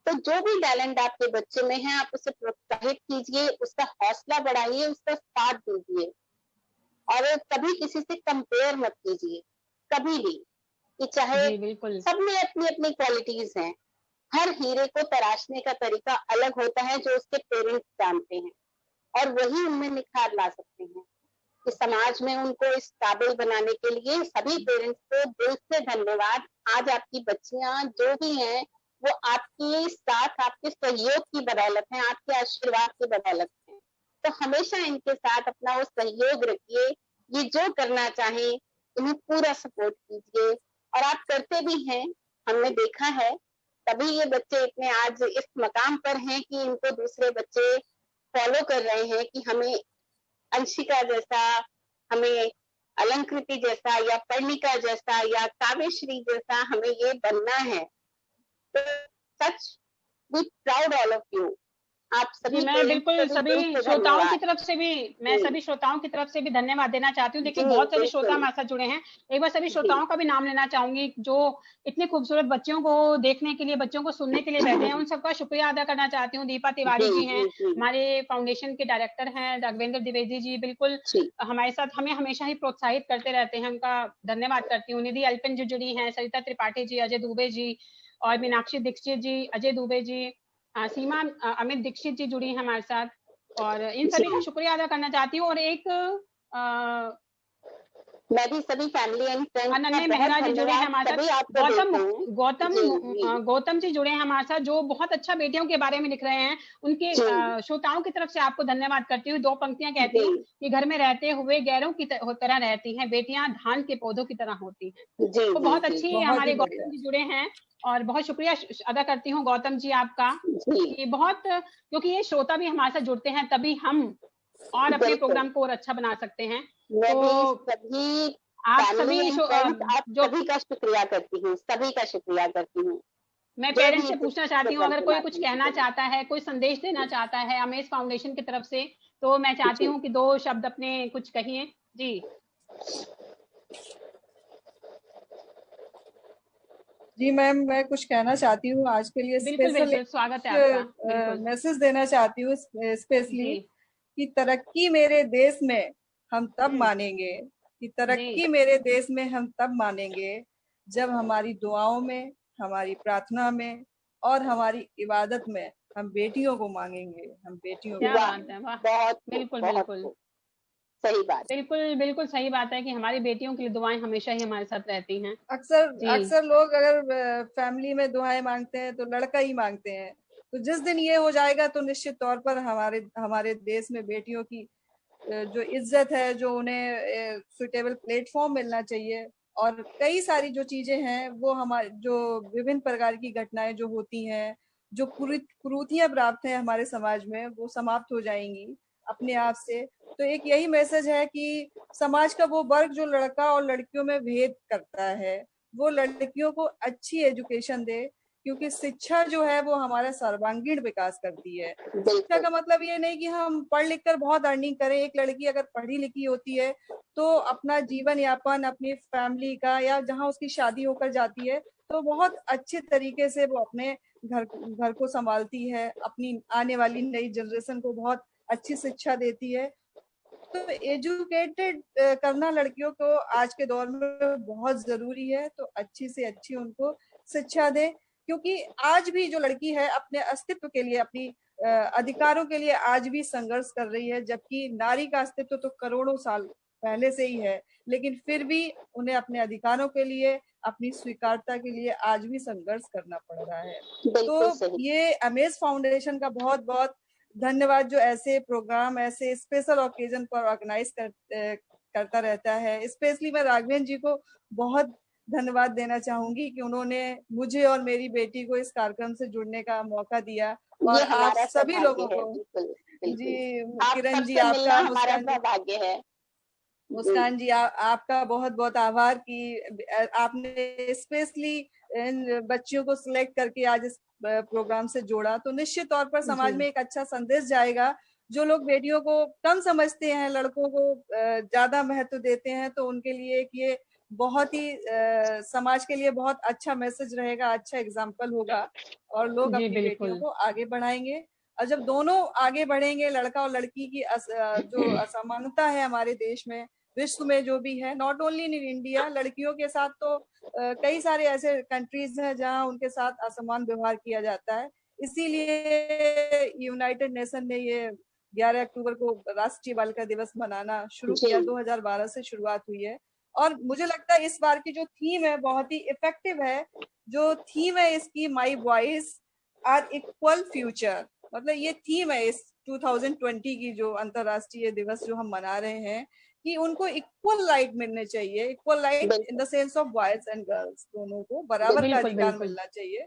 तो जो भी टैलेंट आपके बच्चे में है आप उसे प्रोत्साहित कीजिए, उसका हौसला बढ़ाइए, उसका साथ दीजिए और कभी किसी से कंपेयर मत कीजिए, कभी भी, कि चाहे सब में अपनी अपनी क्वालिटीज हैं। हर हीरे को तराशने का तरीका अलग होता है जो उसके पेरेंट्स जानते हैं और वही उनमें निखार ला सकते हैं। कि समाज में उनको इस काबिल बनाने के लिए सभी पेरेंट्स को दिल से धन्यवाद। आज आपकी बच्चियां जो भी हैं वो आपके साथ, आपके सहयोग की बदौलत है, आपके आशीर्वाद की बदौलत है। तो हमेशा इनके साथ अपना वो सहयोग रखिए, ये जो करना चाहे इन्हें पूरा सपोर्ट कीजिए और आप करते भी हैं, हमने देखा है, तभी ये बच्चे इतने आज इस मकाम पर हैं कि इनको दूसरे बच्चे फॉलो कर रहे हैं कि हमें अंशिका जैसा, हमें अलंकृति जैसा या पर्णिका जैसा या काव्यश्री जैसा हमें ये बनना है। तो such we proud all of you. आप सभी, मैं बिल्कुल सभी श्रोताओं की तरफ से भी, मैं सभी श्रोताओं की तरफ से भी धन्यवाद देना चाहती हूँ। देखिए बहुत सारे श्रोता हमारे साथ जुड़े हैं, एक बार सभी श्रोताओं का भी नाम लेना चाहूंगी जो इतने खूबसूरत बच्चों को देखने के लिए, बच्चों को सुनने के लिए बैठे हैं। उन सबका शुक्रिया अदा करना चाहती हूँ। दीपा तिवारी जी हैं, हमारे फाउंडेशन के डायरेक्टर हैं, राघवेंद्र द्विवेदी जी बिल्कुल हमारे साथ हमें हमेशा ही प्रोत्साहित करते रहते हैं, उनका धन्यवाद करती हूँ। निधि अल्पिन जो जुड़ी है, सरिता त्रिपाठी जी, अजय दुबे जी और मीनाक्षी दीक्षित जी, अजय दुबे जी, सीमा अमित दीक्षित जी जुड़ी हैं हमारे साथ, और इन सभी का शुक्रिया अदा करना चाहती हूँ। और एक मैं भी सभी family and friends, Ananya Mehra ji जुड़े हैं हमारे साथ, गौतम जी जुड़े हैं हमारे साथ जो बहुत अच्छा बेटियों के बारे में लिख रहे हैं। उनके श्रोताओं की तरफ से आपको धन्यवाद करती हूँ। 2 पंक्तियां कहती हैं कि घर में रहते हुए गैरों की तरह रहती हैं, बेटियां धान के पौधों की तरह होती हैं। तो बहुत अच्छी हमारे गौतम जी जुड़े हैं और बहुत शुक्रिया अदा करती हूँ गौतम जी आपका, ये बहुत, क्योंकि ये श्रोता भी हमारे साथ जुड़ते हैं तभी हम और अपने प्रोग्राम को और अच्छा बना सकते हैं। तो सभी आप सभी जो सभी का शुक्रिया करती हूँ, सभी का शुक्रिया करती हूँ। मैं पेरेंट्स से पूछना चाहती हूँ, अगर कोई कुछ कहना चाहता है, कोई संदेश देना चाहता है अमेज फाउंडेशन की तरफ से, तो मैं चाहती हूँ कि 2 शब्द अपने कुछ कहिए जी। जी मैम, मैं कुछ कहना चाहती हूँ आज के लिए। बिल्कुल स्वागत है आपका। मैसेज देना चाहती हूँ स्पेशली कि तरक्की मेरे देश में हम तब मानेंगे, कि तरक्की मेरे देश में हम तब मानेंगे जब हमारी दुआओं में, हमारी प्रार्थना में और हमारी इबादत में हम बेटियों को मांगेंगे। हम बेटियों को बहुत बिल्कुल सही बात, बिल्कुल सही बात है कि हमारी बेटियों के लिए दुआएं हमेशा ही हमारे साथ रहती हैं। अक्सर लोग अगर फैमिली में दुआएं मांगते हैं तो लड़का ही मांगते हैं। तो जिस दिन ये हो जाएगा तो निश्चित तौर पर हमारे देश में बेटियों की जो इज्जत है, जो उन्हें सुटेबल प्लेटफॉर्म मिलना चाहिए, और कई सारी जो चीजें हैं वो हमारे जो विभिन्न प्रकार की घटनाएं जो होती हैं, जो कुरीतियां प्राप्त हैं हमारे समाज में, वो समाप्त हो जाएंगी अपने आप से। तो एक यही मैसेज है कि समाज का वो वर्ग जो लड़का और लड़कियों में भेद करता है, वो लड़कियों को अच्छी एजुकेशन दे, क्योंकि शिक्षा जो है वो हमारा सर्वांगीण विकास करती है। शिक्षा का मतलब ये नहीं कि हम पढ़ लिख कर बहुत अर्निंग करें। एक लड़की अगर पढ़ी लिखी होती है तो अपना जीवन यापन, अपनी फैमिली का, या जहाँ उसकी शादी होकर जाती है, तो बहुत अच्छे तरीके से वो अपने घर को संभालती है, अपनी आने वाली नई जनरेशन को बहुत अच्छी शिक्षा देती है। तो एजुकेटेड करना लड़कियों को आज के दौर में बहुत जरूरी है। तो अच्छी से अच्छी उनको शिक्षा दे, क्योंकि आज भी जो लड़की है अपने अस्तित्व के लिए, अपनी अधिकारों के लिए आज भी संघर्ष कर रही है, जबकि नारी का अस्तित्व तो करोड़ों साल पहले से ही है, लेकिन फिर भी उन्हें अपने अधिकारों के लिए, अपनी स्वीकारता के लिए आज भी संघर्ष करना पड़ रहा है। तो ये अमेज फाउंडेशन का बहुत बहुत धन्यवाद, जो ऐसे प्रोग्राम, ऐसे स्पेशल ओकेजन पर ऑर्गेनाइज करता रहता है। स्पेशली मैं राघवेंद्र जी को बहुत धन्यवाद देना चाहूंगी कि उन्होंने मुझे और मेरी बेटी को इस कार्यक्रम से जुड़ने का मौका दिया, और आप सभी लोगों को, जी किरण जी आपका, मुस्कान जी आपका बहुत बहुत आभार कि आपने स्पेशली इन बच्चियों को सिलेक्ट करके आज इस प्रोग्राम से जोड़ा। तो निश्चित तौर पर समाज में एक अच्छा संदेश जाएगा। जो लोग बेटियों को कम समझते हैं, लड़कों को ज्यादा महत्व देते हैं, तो उनके लिए एक ये बहुत ही समाज के लिए बहुत अच्छा मैसेज रहेगा, अच्छा एग्जाम्पल होगा, और लोग अपनी बेटियों को आगे बढ़ाएंगे। और जब दोनों आगे बढ़ेंगे, लड़का और लड़की की जो असमानता है हमारे देश में, विश्व में जो भी है, नॉट ओनली इन इंडिया, लड़कियों के साथ तो कई सारे ऐसे कंट्रीज हैं जहां उनके साथ असमान व्यवहार किया जाता है। इसीलिए यूनाइटेड नेशन ने ये 11 अक्टूबर को राष्ट्रीय बालिका दिवस मनाना शुरू किया, 2012 से शुरुआत हुई है। और मुझे लगता है इस बार की जो थीम है बहुत ही इफेक्टिव है। जो थीम है इसकी, my voice our equal future, मतलब ये थीम है इस 2020 की जो अंतरराष्ट्रीय दिवस जो हम मना रहे हैं, कि उनको इक्वल राइट मिलने चाहिए, equal right in the sense of boys and girls, दोनों को बराबर का अधिकार मिलना चाहिए।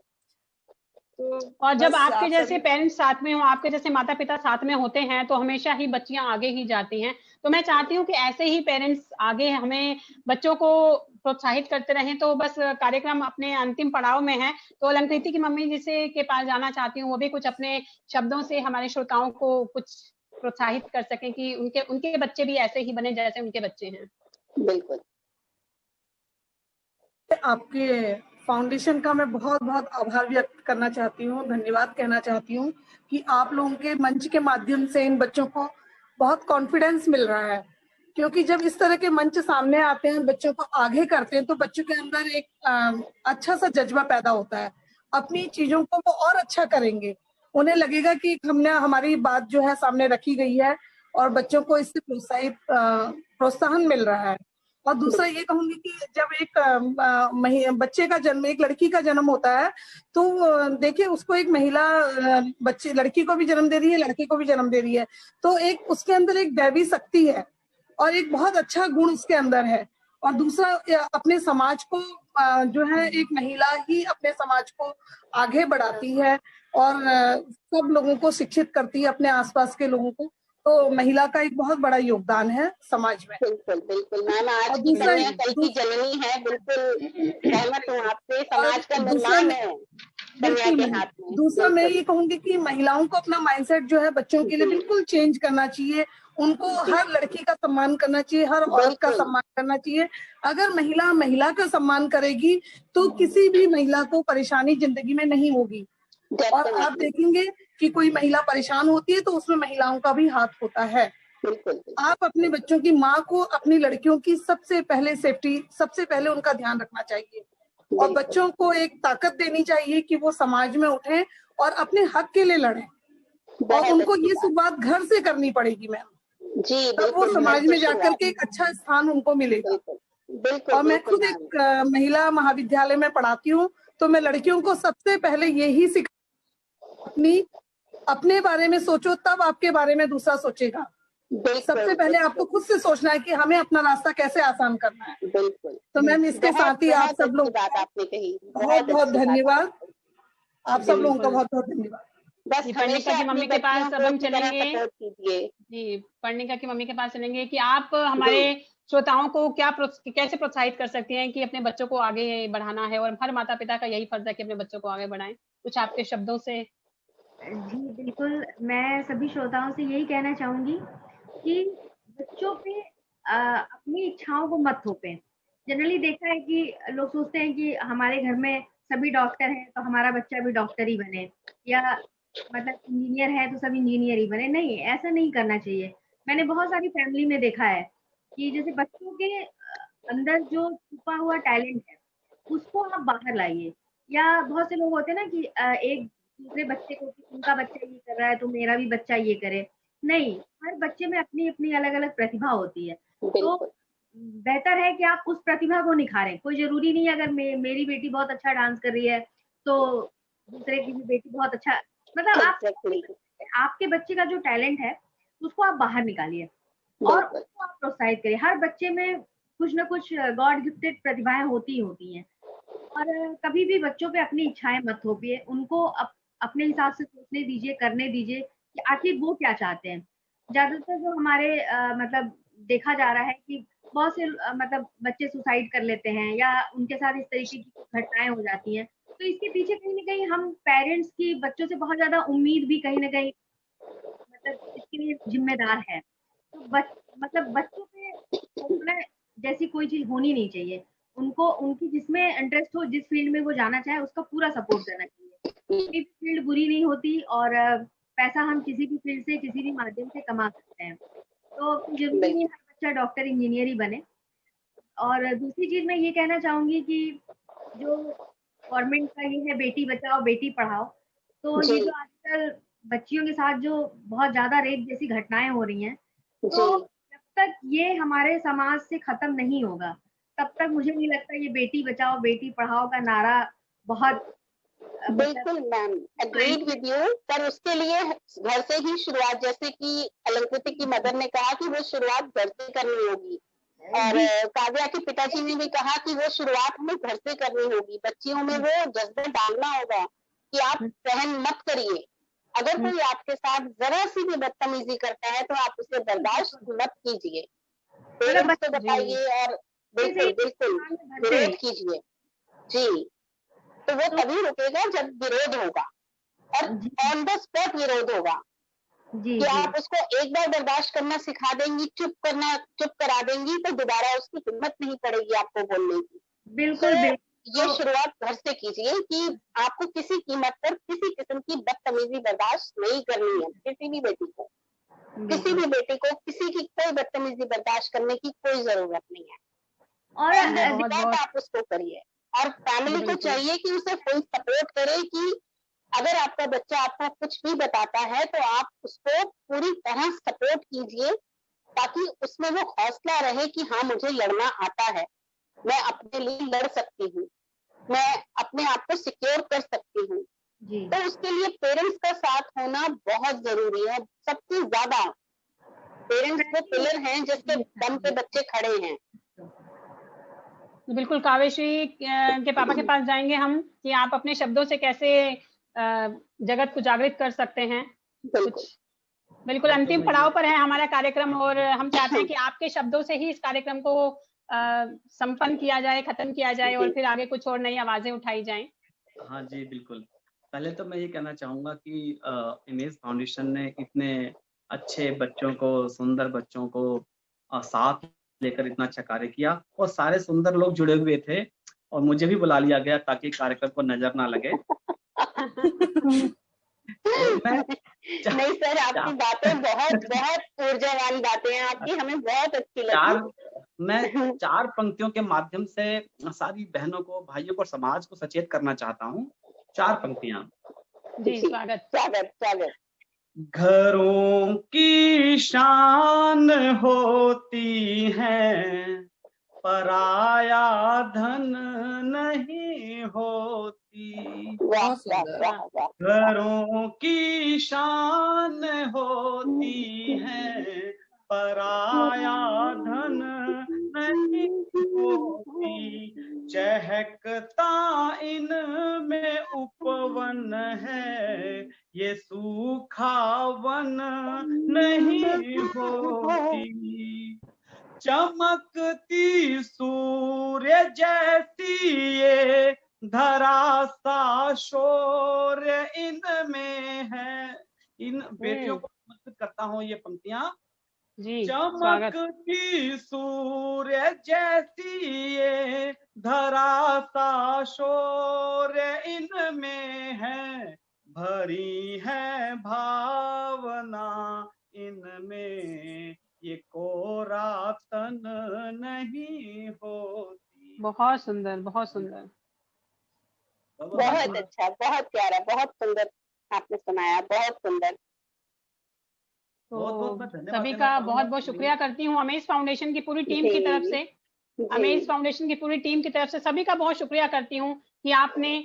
तो और जब आपके जैसे पेरेंट्स साथ में हो, आपके जैसे माता पिता साथ में होते हैं, तो हमेशा ही बच्चियां आगे ही जाती हैं। तो मैं चाहती हूँ कि ऐसे ही पेरेंट्स आगे हमें बच्चों को प्रोत्साहित करते रहें। तो बस कार्यक्रम अपने अंतिम पड़ाव में है, तो अलंकृति की मम्मी जिसे के पास जाना चाहती हूँ, वो भी कुछ अपने शब्दों से हमारे श्रोताओं को कुछ प्रोत्साहित कर सकें कि उनके बच्चे भी ऐसे ही बने जैसे उनके बच्चे हैं। बिल्कुल। आपके फाउंडेशन का मैं बहुत बहुत आभार व्यक्त करना चाहती हूँ, धन्यवाद कहना चाहती हूँ कि आप लोगों के मंच के माध्यम से इन बच्चों को बहुत कॉन्फिडेंस मिल रहा है। क्योंकि जब इस तरह के मंच सामने आते हैं, बच्चों को आगे करते हैं, तो बच्चों के अंदर एक अच्छा सा जज्बा पैदा होता है, अपनी चीजों को वो और अच्छा करेंगे। उन्हें लगेगा कि हमने हमारी बात जो है सामने रखी गई है, और बच्चों को इससे प्रोत्साहन मिल रहा है। और दूसरा ये कहूंगी कि जब एक बच्चे का जन्म, एक लड़की का जन्म होता है, तो देखिए उसको एक महिला बच्चे, लड़की को भी जन्म दे रही है, लड़के को भी जन्म दे रही है, तो एक उसके अंदर एक दैवी शक्ति है और एक बहुत अच्छा गुण उसके अंदर है। और दूसरा, अपने समाज को जो है, एक महिला ही अपने समाज को आगे बढ़ाती है और सब लोगों को शिक्षित करती है, अपने आसपास के लोगों को। तो महिला का एक बहुत बड़ा योगदान है समाज में। बिल्कुल बिल्कुल मैम, आज की कन्या कल की जननी है, बिल्कुल सहमत हूँ आपसे। समाज का निर्माण है कन्या के हाथ में। दूसरा मैं ये कहूंगी कि महिलाओं को अपना माइंडसेट जो है बच्चों के लिए बिल्कुल चेंज करना चाहिए। उनको हर लड़की का सम्मान करना चाहिए, हर औरत का सम्मान करना चाहिए। अगर महिला का सम्मान करेगी तो किसी भी महिला को परेशानी जिंदगी में नहीं होगी। और आप देखेंगे कि कोई महिला परेशान होती है तो उसमें महिलाओं का भी हाथ होता है। आप अपने बच्चों की माँ को, अपनी लड़कियों की सबसे पहले सेफ्टी, सबसे पहले उनका ध्यान रखना चाहिए और बच्चों को एक ताकत देनी चाहिए कि वो समाज में उठें और अपने हक के लिए लड़ें। और उनको ये शुरुआत घर से करनी पड़ेगी मैम जी, तब वो समाज में जाकर के एक अच्छा स्थान उनको मिलेगा। और मैं खुद एक महिला महाविद्यालय में पढ़ाती हूँ, तो मैं लड़कियों को सबसे पहले यही अपने बारे में सोचो, तब आपके बारे में दूसरा सोचेगा। सबसे पहले आपको खुद से सोचना है कि हमें अपना रास्ता कैसे आसान करना है। बिल्कुल। तो मैम इसके साथ ही आप सब लोग बात आपने कही, बहुत बहुत धन्यवाद। आप सब लोगों का बिल्कुल। बहुत बहुत धन्यवाद। बस जी, पर्णिका हमेशा की अपनी मम्मी के पास बच्चियों अब को हम इसी तरह चलेंगे। सपोर्ट कीजिए। जी, पर्णिका की मम्मी के पास चलेंगे कि आप हमारे श्रोताओं को कैसे प्रोत्साहित कर सकती हैं कि अपने बच्चों को आगे बढ़ाना है, और हर माता पिता का यही फर्ज है कि अपने बच्चों को आगे बढ़ाएं। कुछ आपके शब्दों से। जी बिल्कुल, मैं सभी श्रोताओं से यही कहना चाहूंगी कि बच्चों पे अपनी इच्छाओं को मत थोपें। जनरली देखा है कि लोग सोचते हैं कि हमारे घर में सभी डॉक्टर हैं तो हमारा बच्चा भी डॉक्टर ही बने, या मतलब इंजीनियर है तो सब इंजीनियर ही बने। नहीं, ऐसा नहीं करना चाहिए। मैंने बहुत सारी फैमिली में देखा है कि जैसे बच्चों के अंदर जो छुपा हुआ टैलेंट है उसको आप बाहर लाइए। या बहुत से लोग होते हैं ना कि एक दूसरे बच्चे को कि उनका बच्चा ये कर रहा है तो मेरा भी बच्चा ये करे। नहीं, हर बच्चे में अपनी अपनी अलग अलग प्रतिभा होती है, तो बेहतर है कि आप उस प्रतिभा को निखारें। कोई जरूरी नहीं है अगर मेरी बेटी बहुत अच्छा डांस कर रही है तो दूसरे की भी बेटी बहुत अच्छा, मतलब आपके बच्चे का जो टैलेंट है उसको आप बाहर निकालिए और उसको आप प्रोत्साहित करिए। हर बच्चे में कुछ ना कुछ गॉड गिफ्टेड प्रतिभाएं होती हैं, और कभी भी बच्चों पे अपनी इच्छाएं मत थोपिए। उनको अपने हिसाब से सोचने दीजिए, करने दीजिए कि आखिर वो क्या चाहते हैं। ज्यादातर जो हमारे मतलब देखा जा रहा है कि बहुत से मतलब बच्चे सुसाइड कर लेते हैं या उनके साथ इस तरीके की घटनाएं हो जाती हैं, तो इसके पीछे कहीं ना कहीं हम पेरेंट्स की बच्चों से बहुत ज्यादा उम्मीद भी कहीं ना कहीं मतलब इसके लिए जिम्मेदार है। तो मतलब बच्चों पे थोपना जैसी कोई चीज होनी नहीं चाहिए। उनको उनकी जिसमें इंटरेस्ट हो, जिस फील्ड में वो जाना चाहे उसका पूरा सपोर्ट करना चाहिए। कोई भी फील्ड बुरी नहीं होती, और पैसा हम किसी भी फील्ड से किसी भी माध्यम से कमा सकते हैं। तो जरूरी नहीं हर बच्चा डॉक्टर इंजीनियर ही बने। और दूसरी चीज मैं ये कहना चाहूंगी कि जो गवर्नमेंट का ये है बेटी बचाओ बेटी पढ़ाओ, तो ये जो आजकल बच्चियों के साथ जो बहुत ज्यादा रेप जैसी घटनाएं हो रही हैं, तो जब तक ये हमारे समाज से खत्म नहीं होगा तब तक मुझे नहीं लगता ये बेटी बचाओ बेटी पढ़ाओ का नारा बहुत बिल्कुल मैम, एग्रीड विद यू। पर उसके लिए घर से ही शुरुआत, जैसे कि अलंकृति की मदर ने कहा कि वो शुरुआत घर से करनी होगी, और काव्या के पिताजी ने भी कहा कि वो शुरुआत हमें घर से करनी होगी। बच्चियों में वो जज्बा डालना होगा कि आप सहन मत करिए। अगर कोई आपके साथ जरा सी भी बदतमीजी करता है तो आप उसे बर्दाश्त मत कीजिए, पेरेंट्स को बताइए और बिल्कुल बिल्कुल विरोध कीजिए। जी, तो वो तभी रुकेगा जब विरोध होगा, और ऑन द स्पॉट विरोध होगा। कि आप उसको एक बार बर्दाश्त करना सिखा देंगी, चुप करा देंगी, तो दोबारा उसकी हिम्मत नहीं पड़ेगी आपको बोलने की। बिल्कुल, ये शुरुआत घर से कीजिए कि आपको किसी कीमत पर किसी किस्म की बदतमीजी बर्दाश्त नहीं करनी है। किसी भी बेटी को किसी की कोई बदतमीजी बर्दाश्त करने की कोई जरूरत नहीं है, और आप उसको करिए। और फैमिली को चाहिए कि उसे फुल सपोर्ट करे कि अगर आपका बच्चा आपको कुछ भी बताता है तो आप उसको पूरी तरह सपोर्ट कीजिए, ताकि उसमें वो हौसला रहे कि हाँ मुझे लड़ना आता है, मैं अपने लिए लड़ सकती हूँ, मैं अपने आप को सिक्योर कर सकती हूँ। तो उसके लिए पेरेंट्स का साथ होना बहुत जरूरी है। सबसे ज्यादा पेरेंट्स वो पिलर हैं जिसके दम पे बच्चे खड़े हैं। बिल्कुल, काव्यश्री के पापा के पास जाएंगे हम कि आप अपने शब्दों से कैसे जगत को जागृत कर सकते हैं। बिल्कुल अंतिम पड़ाव पर है हमारा कार्यक्रम, और हम चाहते हैं कि आपके शब्दों से ही इस कार्यक्रम को संपन्न किया जाए, खत्म किया जाए, और फिर आगे कुछ और नई आवाजें उठाई जाएं। हाँ जी बिल्कुल। पहले तो मैं ये कहना चाहूंगा कि इमेज फाउंडेशन ने इतने अच्छे बच्चों को, सुंदर बच्चों को साथ लेकर इतना अच्छा कार्य किया, और सारे सुंदर लोग जुड़े हुए थे, और मुझे भी बुला लिया गया ताकि कार्यक्रम को नजर ना लगे। नहीं सर, आपकी बातें बहुत ऊर्जावान बातें हैं आपकी, हमें बहुत अच्छी लगी। मैं 4 पंक्तियों के माध्यम से सारी बहनों को, भाइयों को, समाज को सचेत करना चाहता हूँ। 4 पंक्तियां। जी, स्वागत। घरों की शान होती है, पराया धन नहीं होती। घरों की शान होती है, पराया धन नहीं होती, चहकता इनमें उपवन है, ये सूखा वन नहीं होती। चमकती सूर्य जैसी ये धरा सा शौर्य इनमें है। इन बेटियों को समर्पित करता हूँ ये पंक्तियां। जी, चमकती सूर्य जैसी ये धरा सा शौर्य इनमें है, भरी है भावना इनमें, ये कोरा तन नहीं होती। बहुत सुंदर, बहुत सुंदर, बहुत अच्छा, बहुत प्यारा, बहुत सुंदर आपने सुनाया, बहुत सुंदर। तो सभी का बहुत बहुत शुक्रिया करती हूँ अमेज फाउंडेशन की पूरी टीम की तरफ से, अमेज फाउंडेशन की पूरी टीम की तरफ से सभी का बहुत शुक्रिया करती हूँ कि आपने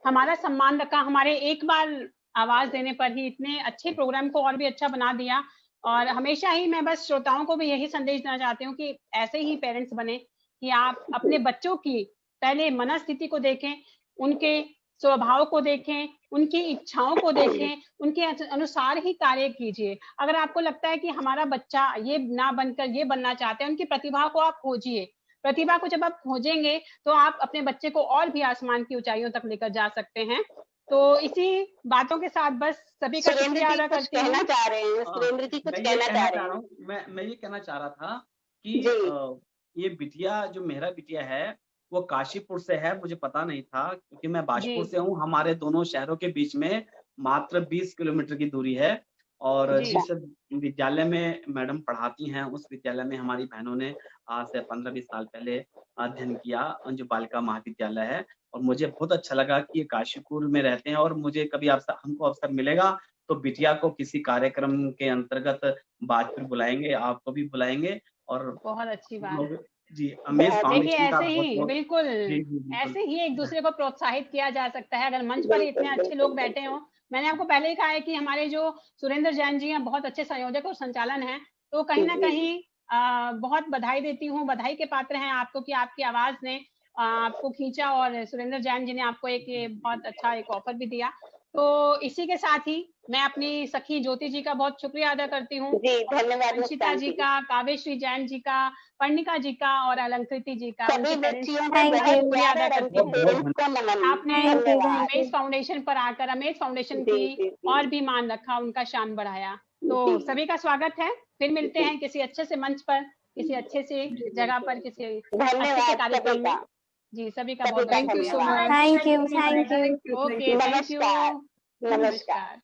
हमारा सम्मान रखा, हमारे एक बार आवाज देने पर ही इतने अच्छे प्रोग्राम को और भी अच्छा बना दिया। और हमेशा ही मैं बस श्रोताओं को भी यही संदेश देना चाहती हूँ कि ऐसे ही पेरेंट्स बने कि आप अपने बच्चों की पहले मनस्थिति को देखें, उनके स्वभाव को देखें, उनकी इच्छाओं को देखें, उनके अनुसार ही कार्य कीजिए। अगर आपको लगता है कि हमारा बच्चा ये ना बनकर ये बनना चाहते हैं, उनकी प्रतिभा को आप खोजिए। प्रतिभा को जब आप खोजेंगे तो आप अपने बच्चे को और भी आसमान की ऊंचाइयों तक लेकर जा सकते हैं। तो इसी बातों के साथ बस सभी का शुक्रिया अदा करती हूँ। कहना चाह रहे हैं सुरेंद्र जी, कुछ कहना चाह रहे हैं? मैं ये कहना चाह रहा था कि ये बिटिया जो मेरा बिटिया है वो काशीपुर से है, मुझे पता नहीं था क्योंकि मैं बाजपुर से हूँ। हमारे दोनों शहरों के बीच में मात्र 20 किलोमीटर की दूरी है। और जिस विद्यालय में मैडम पढ़ाती हैं उस विद्यालय में हमारी बहनों ने आज से 15-20 साल पहले अध्ययन किया, अंजू बालिका महाविद्यालय है। और मुझे बहुत अच्छा लगा कि ये काशीपुर में रहते हैं और मुझे कभी हमको अवसर मिलेगा तो बिटिया को किसी कार्यक्रम के अंतर्गत बाजपुर बुलाएंगे, आपको भी बुलाएंगे। और बहुत अच्छी बात जी, अमेज फाउंडेशन ऐसे ही बिल्कुल ऐसे ही एक दूसरे को प्रोत्साहित किया जा सकता है। अगर मंच पर इतने अच्छे लोग बैठे हों, मैंने आपको पहले ही कहा है कि हमारे जो सुरेंद्र जैन जी हैं बहुत अच्छे संयोजक और संचालन हैं, तो कहीं ना कहीं बहुत बधाई देती हूँ, बधाई के पात्र हैं आपको कि आपकी आवाज ने आपको खींचा और सुरेंद्र जैन जी ने आपको एक बहुत अच्छा एक ऑफर भी दिया। तो इसी के साथ ही मैं अपनी सखी ज्योति जी का बहुत शुक्रिया अदा करती हूँ, धन्यवाद अंशिता जी का, काव्यश्री जैन जी का, पर्णिका जी का और अलंकृति जी का, शुक्रिया अदा करती हूँ। आपने अमेज फाउंडेशन पर आकर अमेज फाउंडेशन की और भी मान रखा, उनका शान बढ़ाया। तो सभी का स्वागत है। फिर मिलते हैं किसी अच्छे से मंच पर, किसी अच्छे से जगह पर, किसी अच्छे से कार्यक्रम में। जी, सभी का बहुत thank you so much. Thank you. Okay, thank you, नमस्कार।